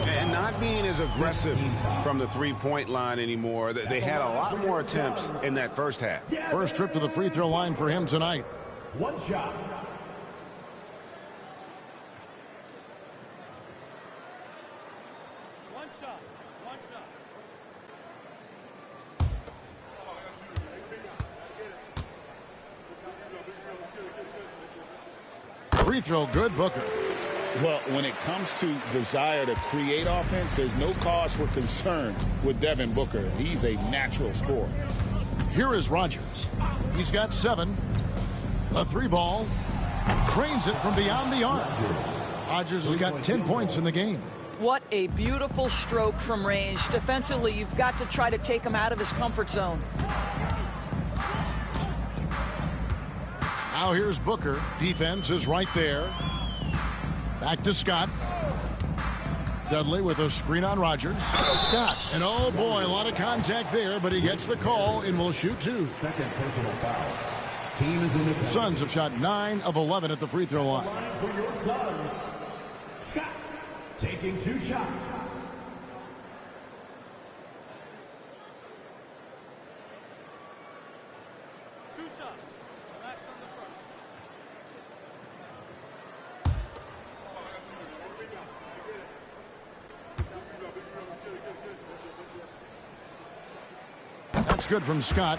And not being as aggressive from the three-point line anymore. They had a lot more attempts in that first half. First trip to the free throw line for him tonight. 1 shot. Free throw good, Booker. Well, when it comes to desire to create offense, there's no cause for concern with Devin Booker. He's a natural scorer. Here is Rogers. He's got 7. The 3 ball. Trains it from beyond the arc. Rogers has got 10 points in the game. What a beautiful stroke from range. Defensively, you've got to try to take him out of his comfort zone. Now here's Booker. Defense is right there. Back to Scott. Dudley with a screen on Rogers. Scott. And oh boy, a lot of contact there, but he gets the call and will shoot 2. Second personal foul. Team is in the Suns have shot 9 of 11 at the free throw line. For your Suns, Scott taking 2 shots. That's good from Scott.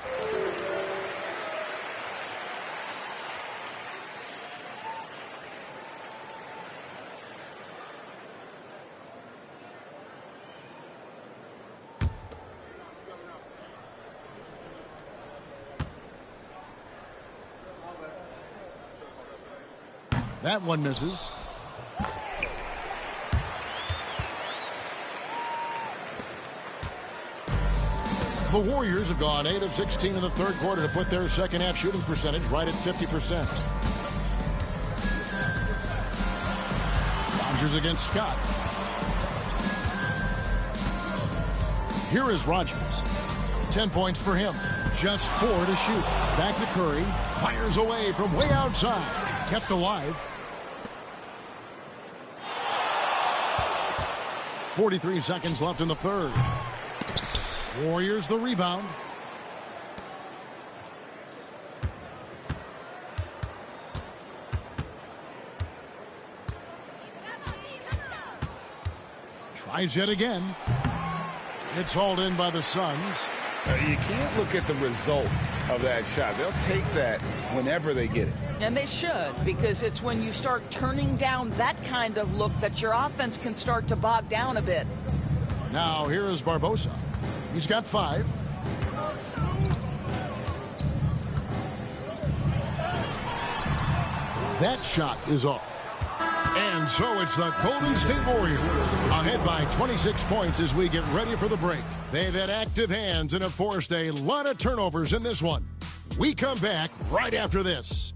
That one misses. The Warriors have gone 8 of 16 in the third quarter to put their second half shooting percentage right at 50%. Rogers against Scott. Here is Rogers. 10 points for him. Just 4 to shoot. Back to Curry. Fires away from way outside. Kept alive. 43 seconds left in the third. Warriors the rebound. Tries yet again. It's hauled in by the Suns. You can't look at the result of that shot. They'll take that whenever they get it. And they should, because it's when you start turning down that kind of look that your offense can start to bog down a bit. Now here is Barbosa. He's got 5. That shot is off. And so it's the Golden State Warriors ahead by 26 points as we get ready for the break. They've had active hands and have forced a lot of turnovers in this one. We come back right after this.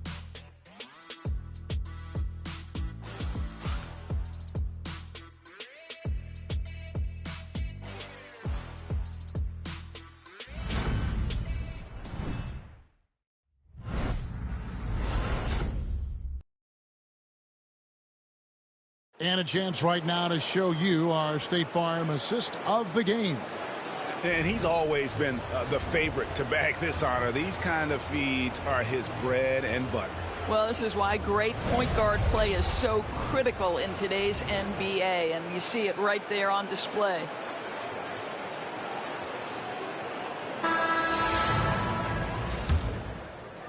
And a chance right now to show you our State Farm assist of the game. And he's always been the favorite to bag this honor. These kind of feeds are his bread and butter. Well, this is why great point guard play is so critical in today's NBA, and you see it right there on display.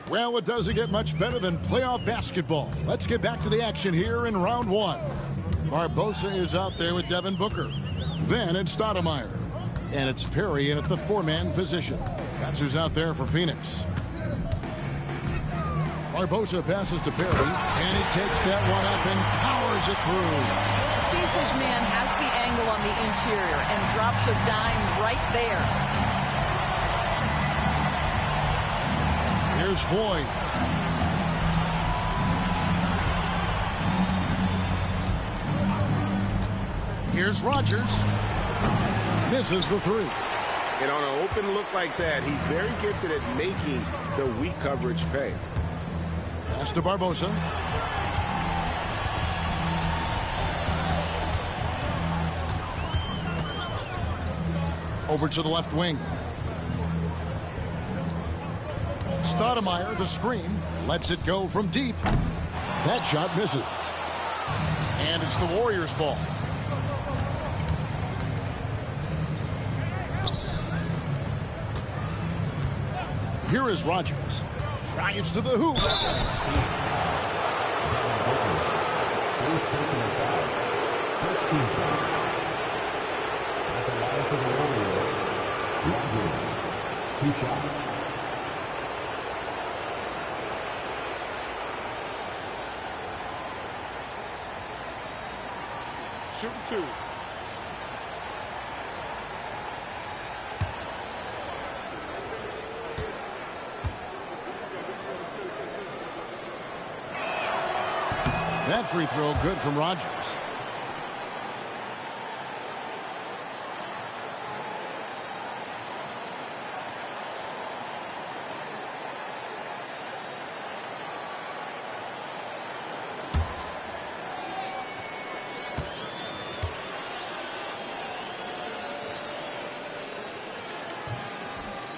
Well, it doesn't get much better than playoff basketball. Let's get back to the action here in round 1. Barbosa is out there with Devin Booker. Then it's Stoudamire. And it's Perry in at the 4-man position. That's who's out there for Phoenix. Barbosa passes to Perry, and he takes that one up and powers it through. Sees his man has the angle on the interior and drops a dime right there. Here's Floyd. Here's Rogers. Misses the 3. And on an open look like that, he's very gifted at making the weak coverage pay. Pass to Barbosa. Over to the left wing. Stoudamire, the screen, lets it go from deep. That shot misses. And it's the Warriors' ball. Here is Rogers. Drives to the hoop. First team foul. At the line for the Warriors, Rogers. 2 shots. Shooting 2. That free throw good from Rogers.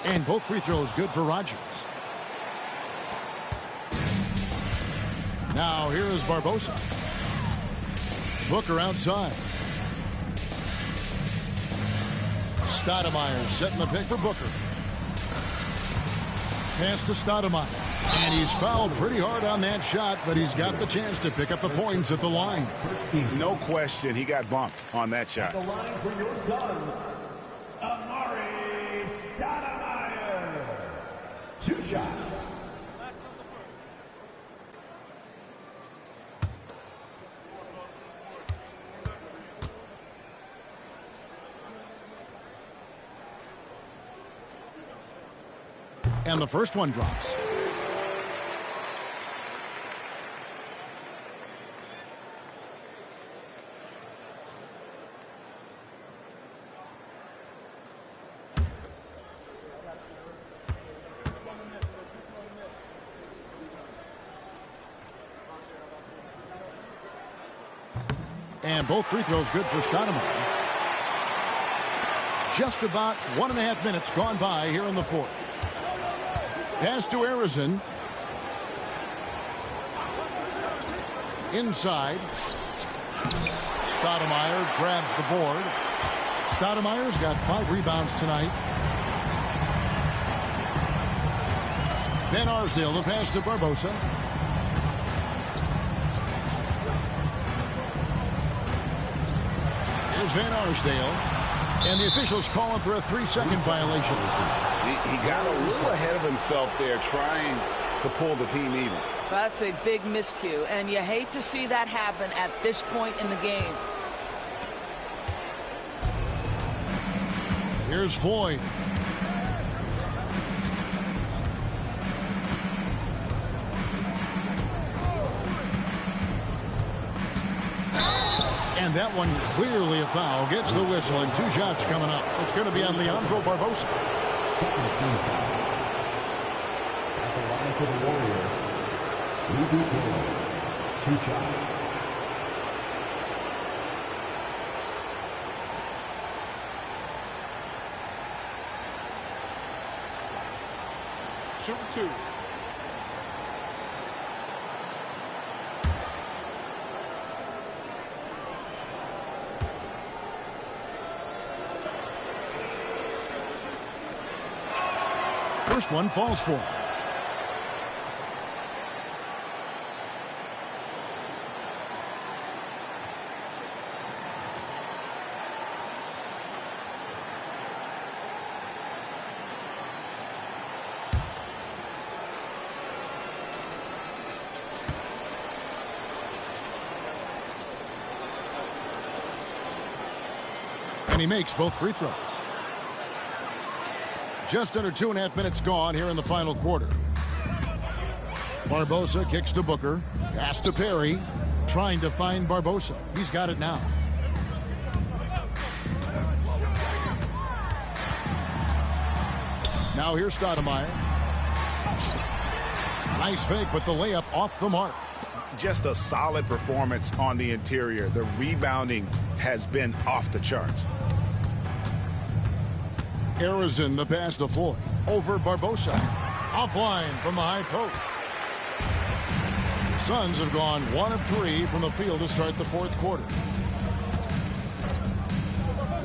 And both free throws good for Rogers. Now here is Barbosa. Booker outside. Stoudamire setting the pick for Booker. Pass to Stoudamire. And he's fouled pretty hard on that shot, but he's got the chance to pick up the points at the line. No question, he got bumped on that shot. The line for your Suns, Amar'e Stoudamire. 2 shots. And the first one drops. And both free throws good for Stoudamire. Just about 1.5 minutes gone by here in the fourth. Pass to Arizon. Stoudamire grabs the board. Stoudamire's got 5 rebounds tonight. Van Arsdale, the pass to Barbosa. Here's Van Arsdale. And the officials calling for a 3-second violation. He got a little ahead of himself there trying to pull the team even. That's a big miscue, and you hate to see that happen at this point in the game. Here's Floyd. And that one clearly a foul. Gets the whistle, and 2 shots coming up. It's going to be on Leandro Barbosa. Second team foul. At the line for the Warriors, Steve Nash. 2 shots. Shooting 2. First one falls for him. And he makes both free throws. Just under 2.5 minutes gone here in the final quarter. Barbosa kicks to Booker. Pass to Perry. Trying to find Barbosa. He's got it now. Now here's Stoudamire. Nice fake, but the layup off the mark. Just a solid performance on the interior. The rebounding has been off the charts. Arizin, the pass to Floyd. Over Barbosa. Offline from the high post. The Suns have gone 1 of 3 from the field to start the 4th quarter.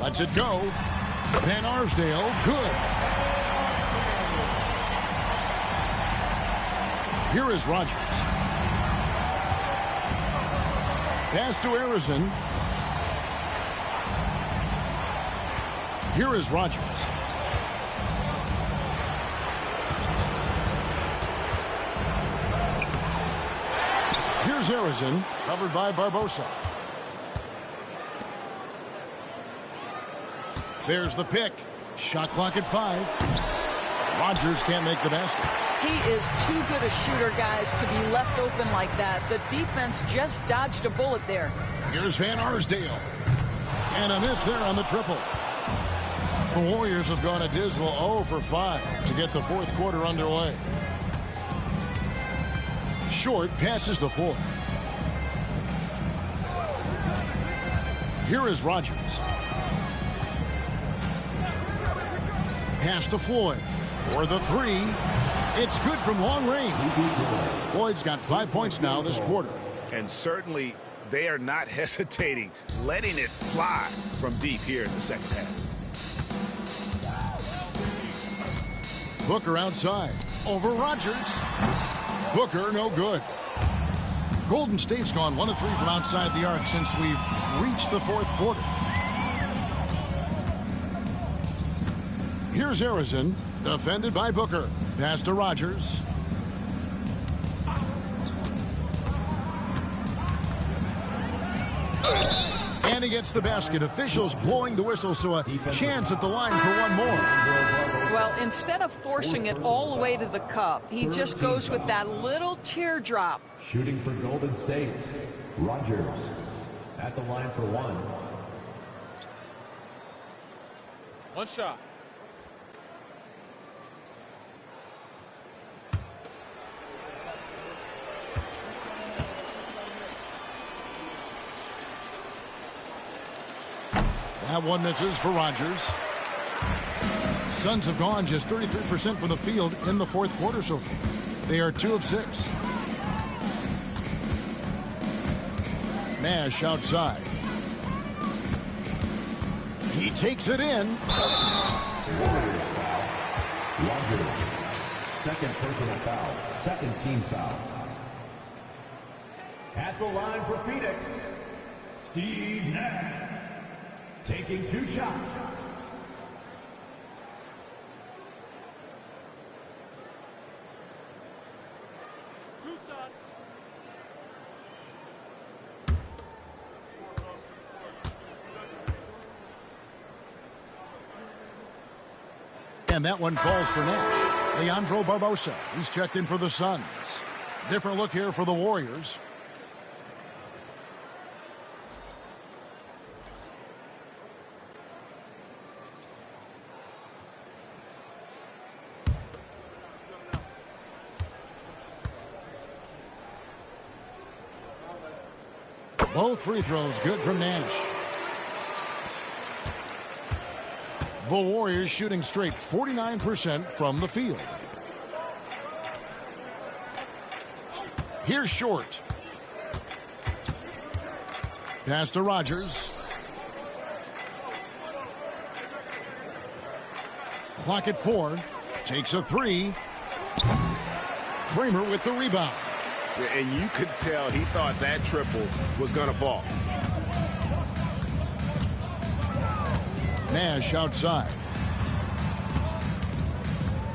Lets it go. Van Arsdale, good. Here is Rogers. Pass to Arizin. Here is Rogers. Here's Arizin, covered by Barbosa. There's the pick. Shot clock at 5. Rogers can't make the basket. He is too good a shooter, guys, to be left open like that. The defense just dodged a bullet there. Here's Van Arsdale. And a miss there on the triple. The Warriors have gone a dismal 0 for 5 to get the 4th quarter underway. Short passes to Floyd. Here is Rogers. Pass to Floyd. For the 3. It's good from long range. Floyd's got 5 points now this quarter. And certainly they are not hesitating, letting it fly from deep here in the second half. Booker outside. Over Rogers. Booker, no good. Golden State's gone 1 of 3 from outside the arc since we've reached the 4th quarter. Here's Arizin, defended by Booker. Pass to Rogers. And he gets the basket. Officials blowing the whistle, so a chance at the line for one more. Well, instead of forcing it all the way to the cup, he just goes with that little teardrop. Shooting for Golden State, Rogers at the line for 1. 1 shot. That one misses for Rogers. Suns have gone just 33% from the field in the 4th quarter so far. They are 2 of 6. Nash outside. He takes it in. Warriors foul. Rogers. Second personal foul. Second team foul. At the line for Phoenix, Steve Nash. Taking 2 shots. And that one falls for Nash. Leandro Barbosa, he's checked in for the Suns. Different look here for the Warriors. Both free throws good from Nash. The Warriors shooting straight 49% from the field. Here's Short. Pass to Rogers. Clock at 4. Takes a 3. Kramer with the rebound. And you could tell he thought that triple was going to fall. Nash outside.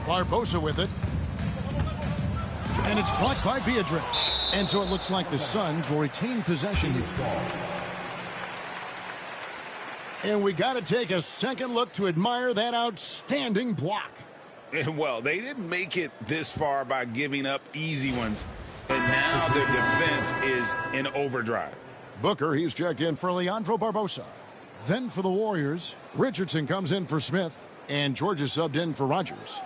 Barbosa with it. And it's blocked by Beatrice. And so it looks like the Suns will retain possession here. And we got to take a second look to admire that outstanding block. And well, they didn't make it this far by giving up easy ones. And now their defense is in overdrive. Booker, he's checked in for Leandro Barbosa. Then for the Warriors, Richardson comes in for Smith, and George is subbed in for Rogers.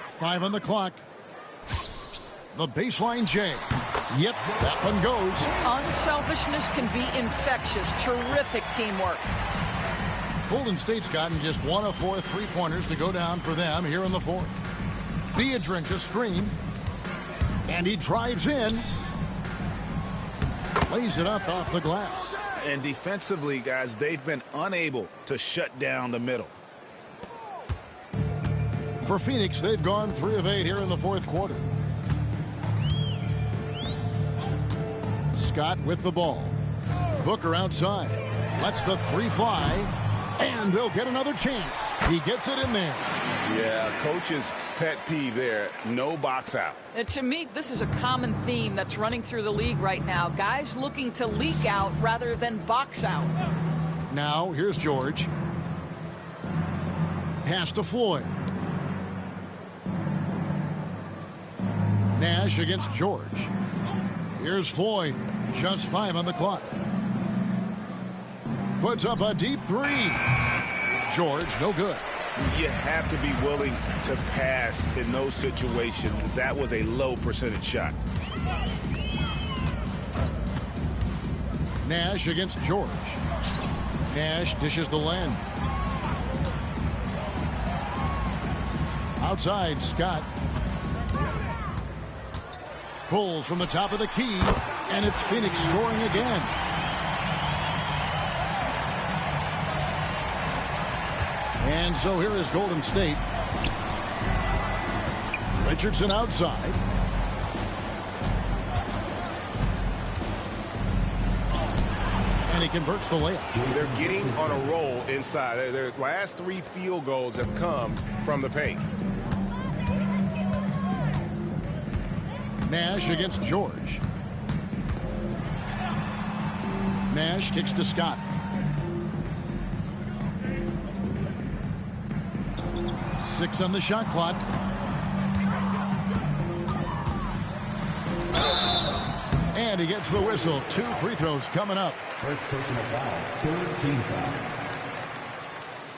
Five on the clock. The baseline J. Yep, that one goes. Unselfishness can be infectious. Terrific teamwork. Golden State's gotten just 1 of 4 3-pointers to go down for them here in the fourth. Beatrice a screen. And he drives in. Lays it up off the glass. And defensively, guys, they've been unable to shut down the middle. For Phoenix, they've gone 3 of 8 here in the fourth quarter. Scott with the ball. Booker outside. Lets the 3 fly. And they'll get another chance. He gets it in there. Yeah, coach's pet peeve there. No box out. To me, this is a common theme that's running through the league right now. Guys looking to leak out rather than box out. Now, here's George. Pass to Floyd. Nash against George. Here's Floyd. Just 5 on the clock. Puts up a deep 3. George, no good. You have to be willing to pass in those situations. That was a low percentage shot. Nash against George. Nash dishes to Len. Outside, Scott. Pulls from the top of the key, and it's Phoenix scoring again. And so here is Golden State. Richardson outside. And he converts the layup. They're getting on a roll inside. Their last 3 field goals have come from the paint. Nash against George. Nash kicks to Scott. Six on the shot clock. And he gets the whistle. 2 free throws coming up. First personal foul, third team foul.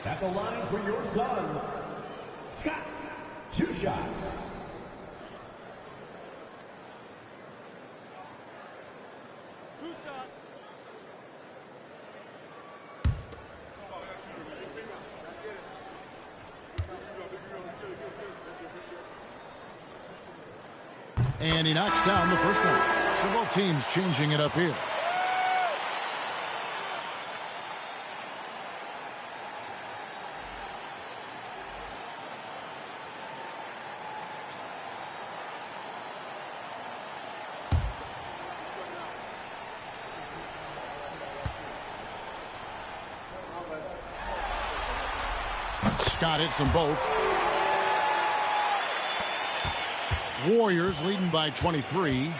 At the line for your Suns, Scott, 2 shots. And he knocks down the first one. So both teams changing it up here. Scott hits them both. Warriors leading by 23.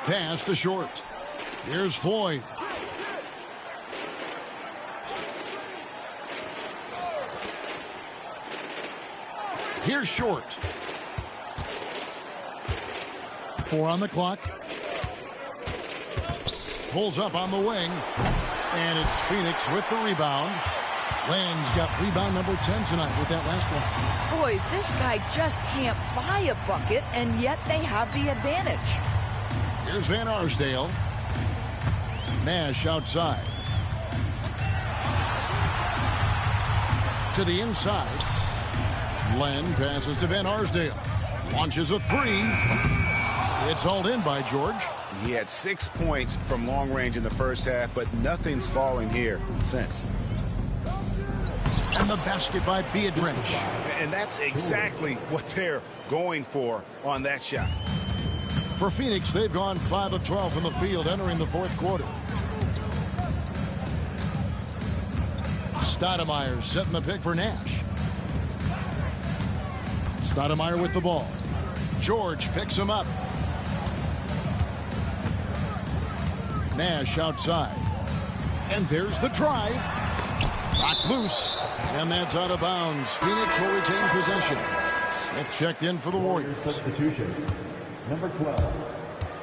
Pass to Short. Here's Floyd. Here's Short. 4 on the clock. Pulls up on the wing. And it's Phoenix with the rebound. Land's got rebound number 10 tonight with that last one. Boy, this guy just can't buy a bucket, and yet they have the advantage. Here's Van Arsdale. Nash outside. To the inside. Len passes to Van Arsdale. Launches a three. It's hauled in by George. He had 6 points from long range in the first half, but nothing's falling here since. And the basket by Beadrich. And that's exactly what they're going for on that shot. For Phoenix, they've gone 5 of 12 from the field entering the fourth quarter. Stoudamire setting the pick for Nash. Stoudamire with the ball. George picks him up. Nash outside. And there's the drive. Knocked loose. And that's out of bounds. Phoenix will retain possession. Smith checked in for the Warriors. Substitution. Number 12,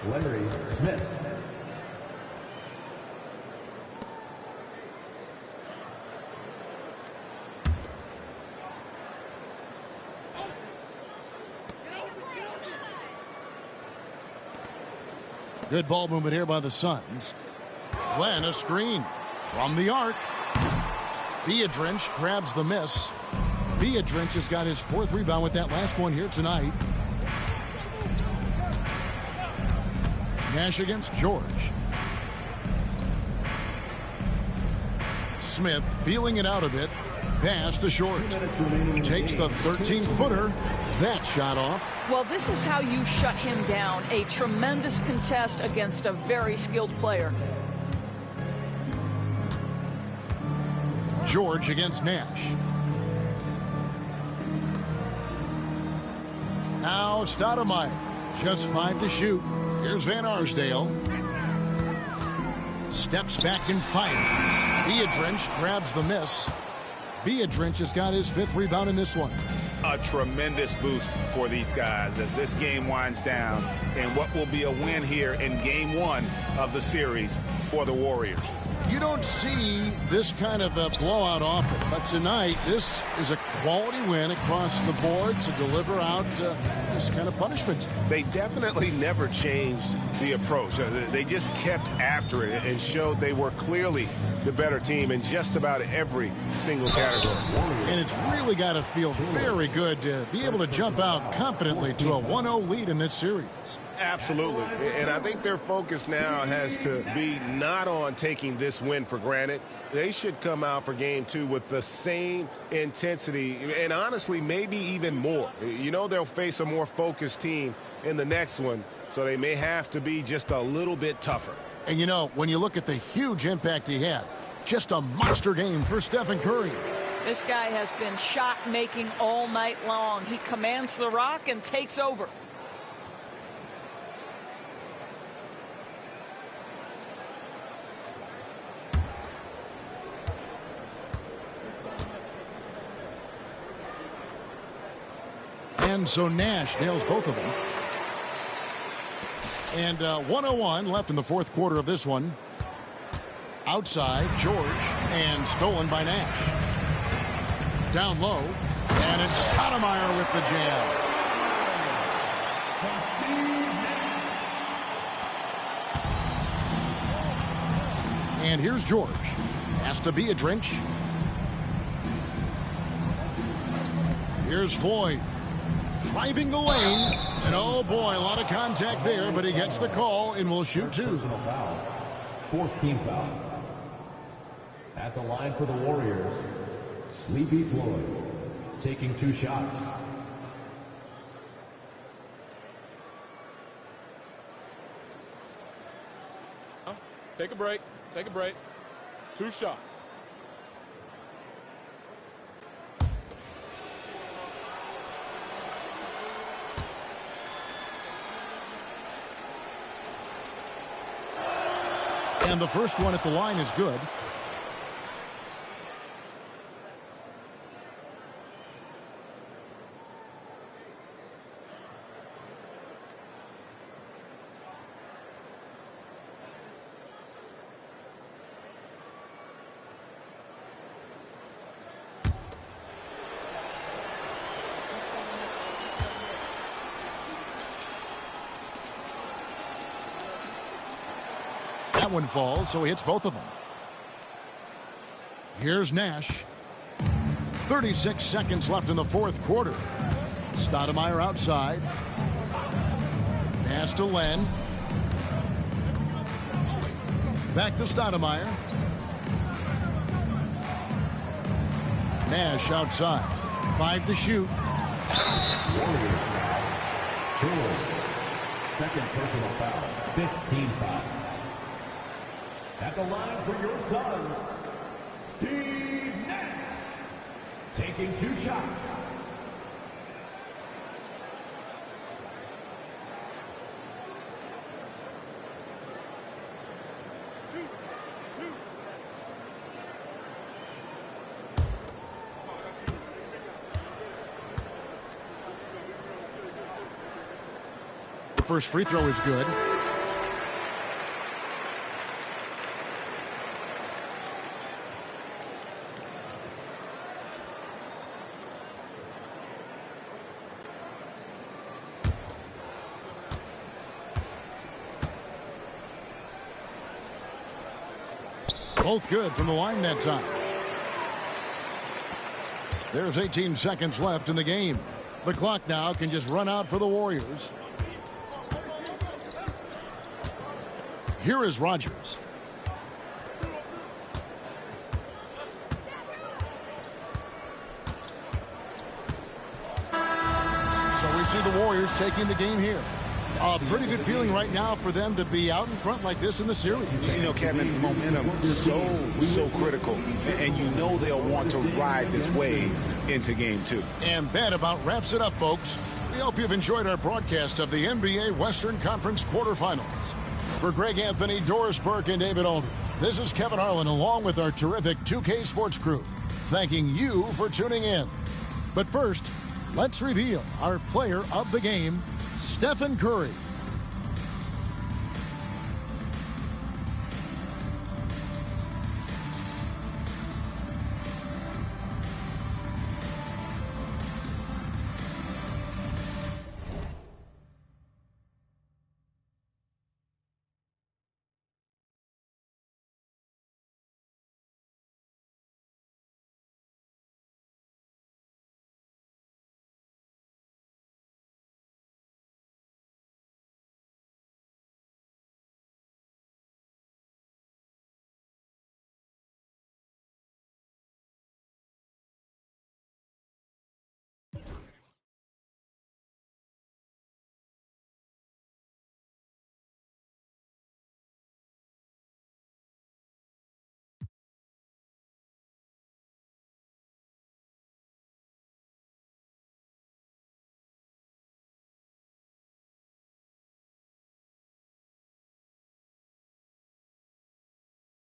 Larry Smith. Good ball movement here by the Suns. Glenn, a screen from the arc. Beadrich grabs the miss. Beadrich has got his 4th rebound with that last one here tonight. Nash against George. Smith feeling it out a bit. Pass to Short. Takes the 13-footer. That shot off. Well, this is how you shut him down. A tremendous contest against a very skilled player. George against Nash. Now Stoudamire. Just 5 to shoot. Here's Van Arsdale. Steps back and fires. Beadrich grabs the miss. Beadrich has got his 5th rebound in this one. A tremendous boost for these guys as this game winds down and what will be a win here in game 1 of the series for the Warriors. You don't see this kind of a blowout often, but tonight this is a quality win across the board to deliver out this kind of punishment. They definitely never changed the approach. They just kept after it and showed they were clearly the better team in just about every single category. And it's really got to feel very good to be able to jump out confidently to a 1-0 lead in this series. Absolutely. And I think their focus now has to be not on taking this win for granted. They should come out for game 2 with the same intensity and honestly maybe even more. You know, they'll face a more focused team in the next one, so they may have to be just a little bit tougher. And you know, when you look at the huge impact he had, just a monster game for Steph Curry. This guy has been shot-making all night long. He commands the rock and takes over. And so Nash nails both of them. And 1:01 left in the fourth quarter of this one. Outside, George, and stolen by Nash. Down low, and it's Stoudamire with the jam. And here's George. Has to be a drench. Here's Floyd. Driving the lane. And oh boy, a lot of contact there, but he gets the call and will shoot 2. Foul. 4th team foul. At the line for the Warriors, Sleepy Floyd, taking 2 shots. Take a break. Take a break. 2 shots. And the first one at the line is good. That one falls, so he hits both of them. Here's Nash. 36 seconds left in the fourth quarter. Stoudamire outside. Pass to Len. Back to Stoudamire. Nash outside. 5 to shoot. Second personal foul. 15 foul. At the line for your Suns, Steve Nash, taking 2 shots. The first free throw is good. Both good from the line that time. There's 18 seconds left in the game. The clock now can just run out for the Warriors. Here is Rogers. So we see the Warriors taking the game here. A pretty good feeling right now for them to be out in front like this in the series. You know, Kevin, momentum so critical. And you know they'll want to ride this wave into game 2. And that about wraps it up, folks. We hope you've enjoyed our broadcast of the NBA Western Conference quarterfinals. For Greg Anthony, Doris Burke, and David Alden, this is Kevin Harlan along with our terrific 2K Sports crew, thanking you for tuning in. But first, let's reveal our player of the game, Steph Curry.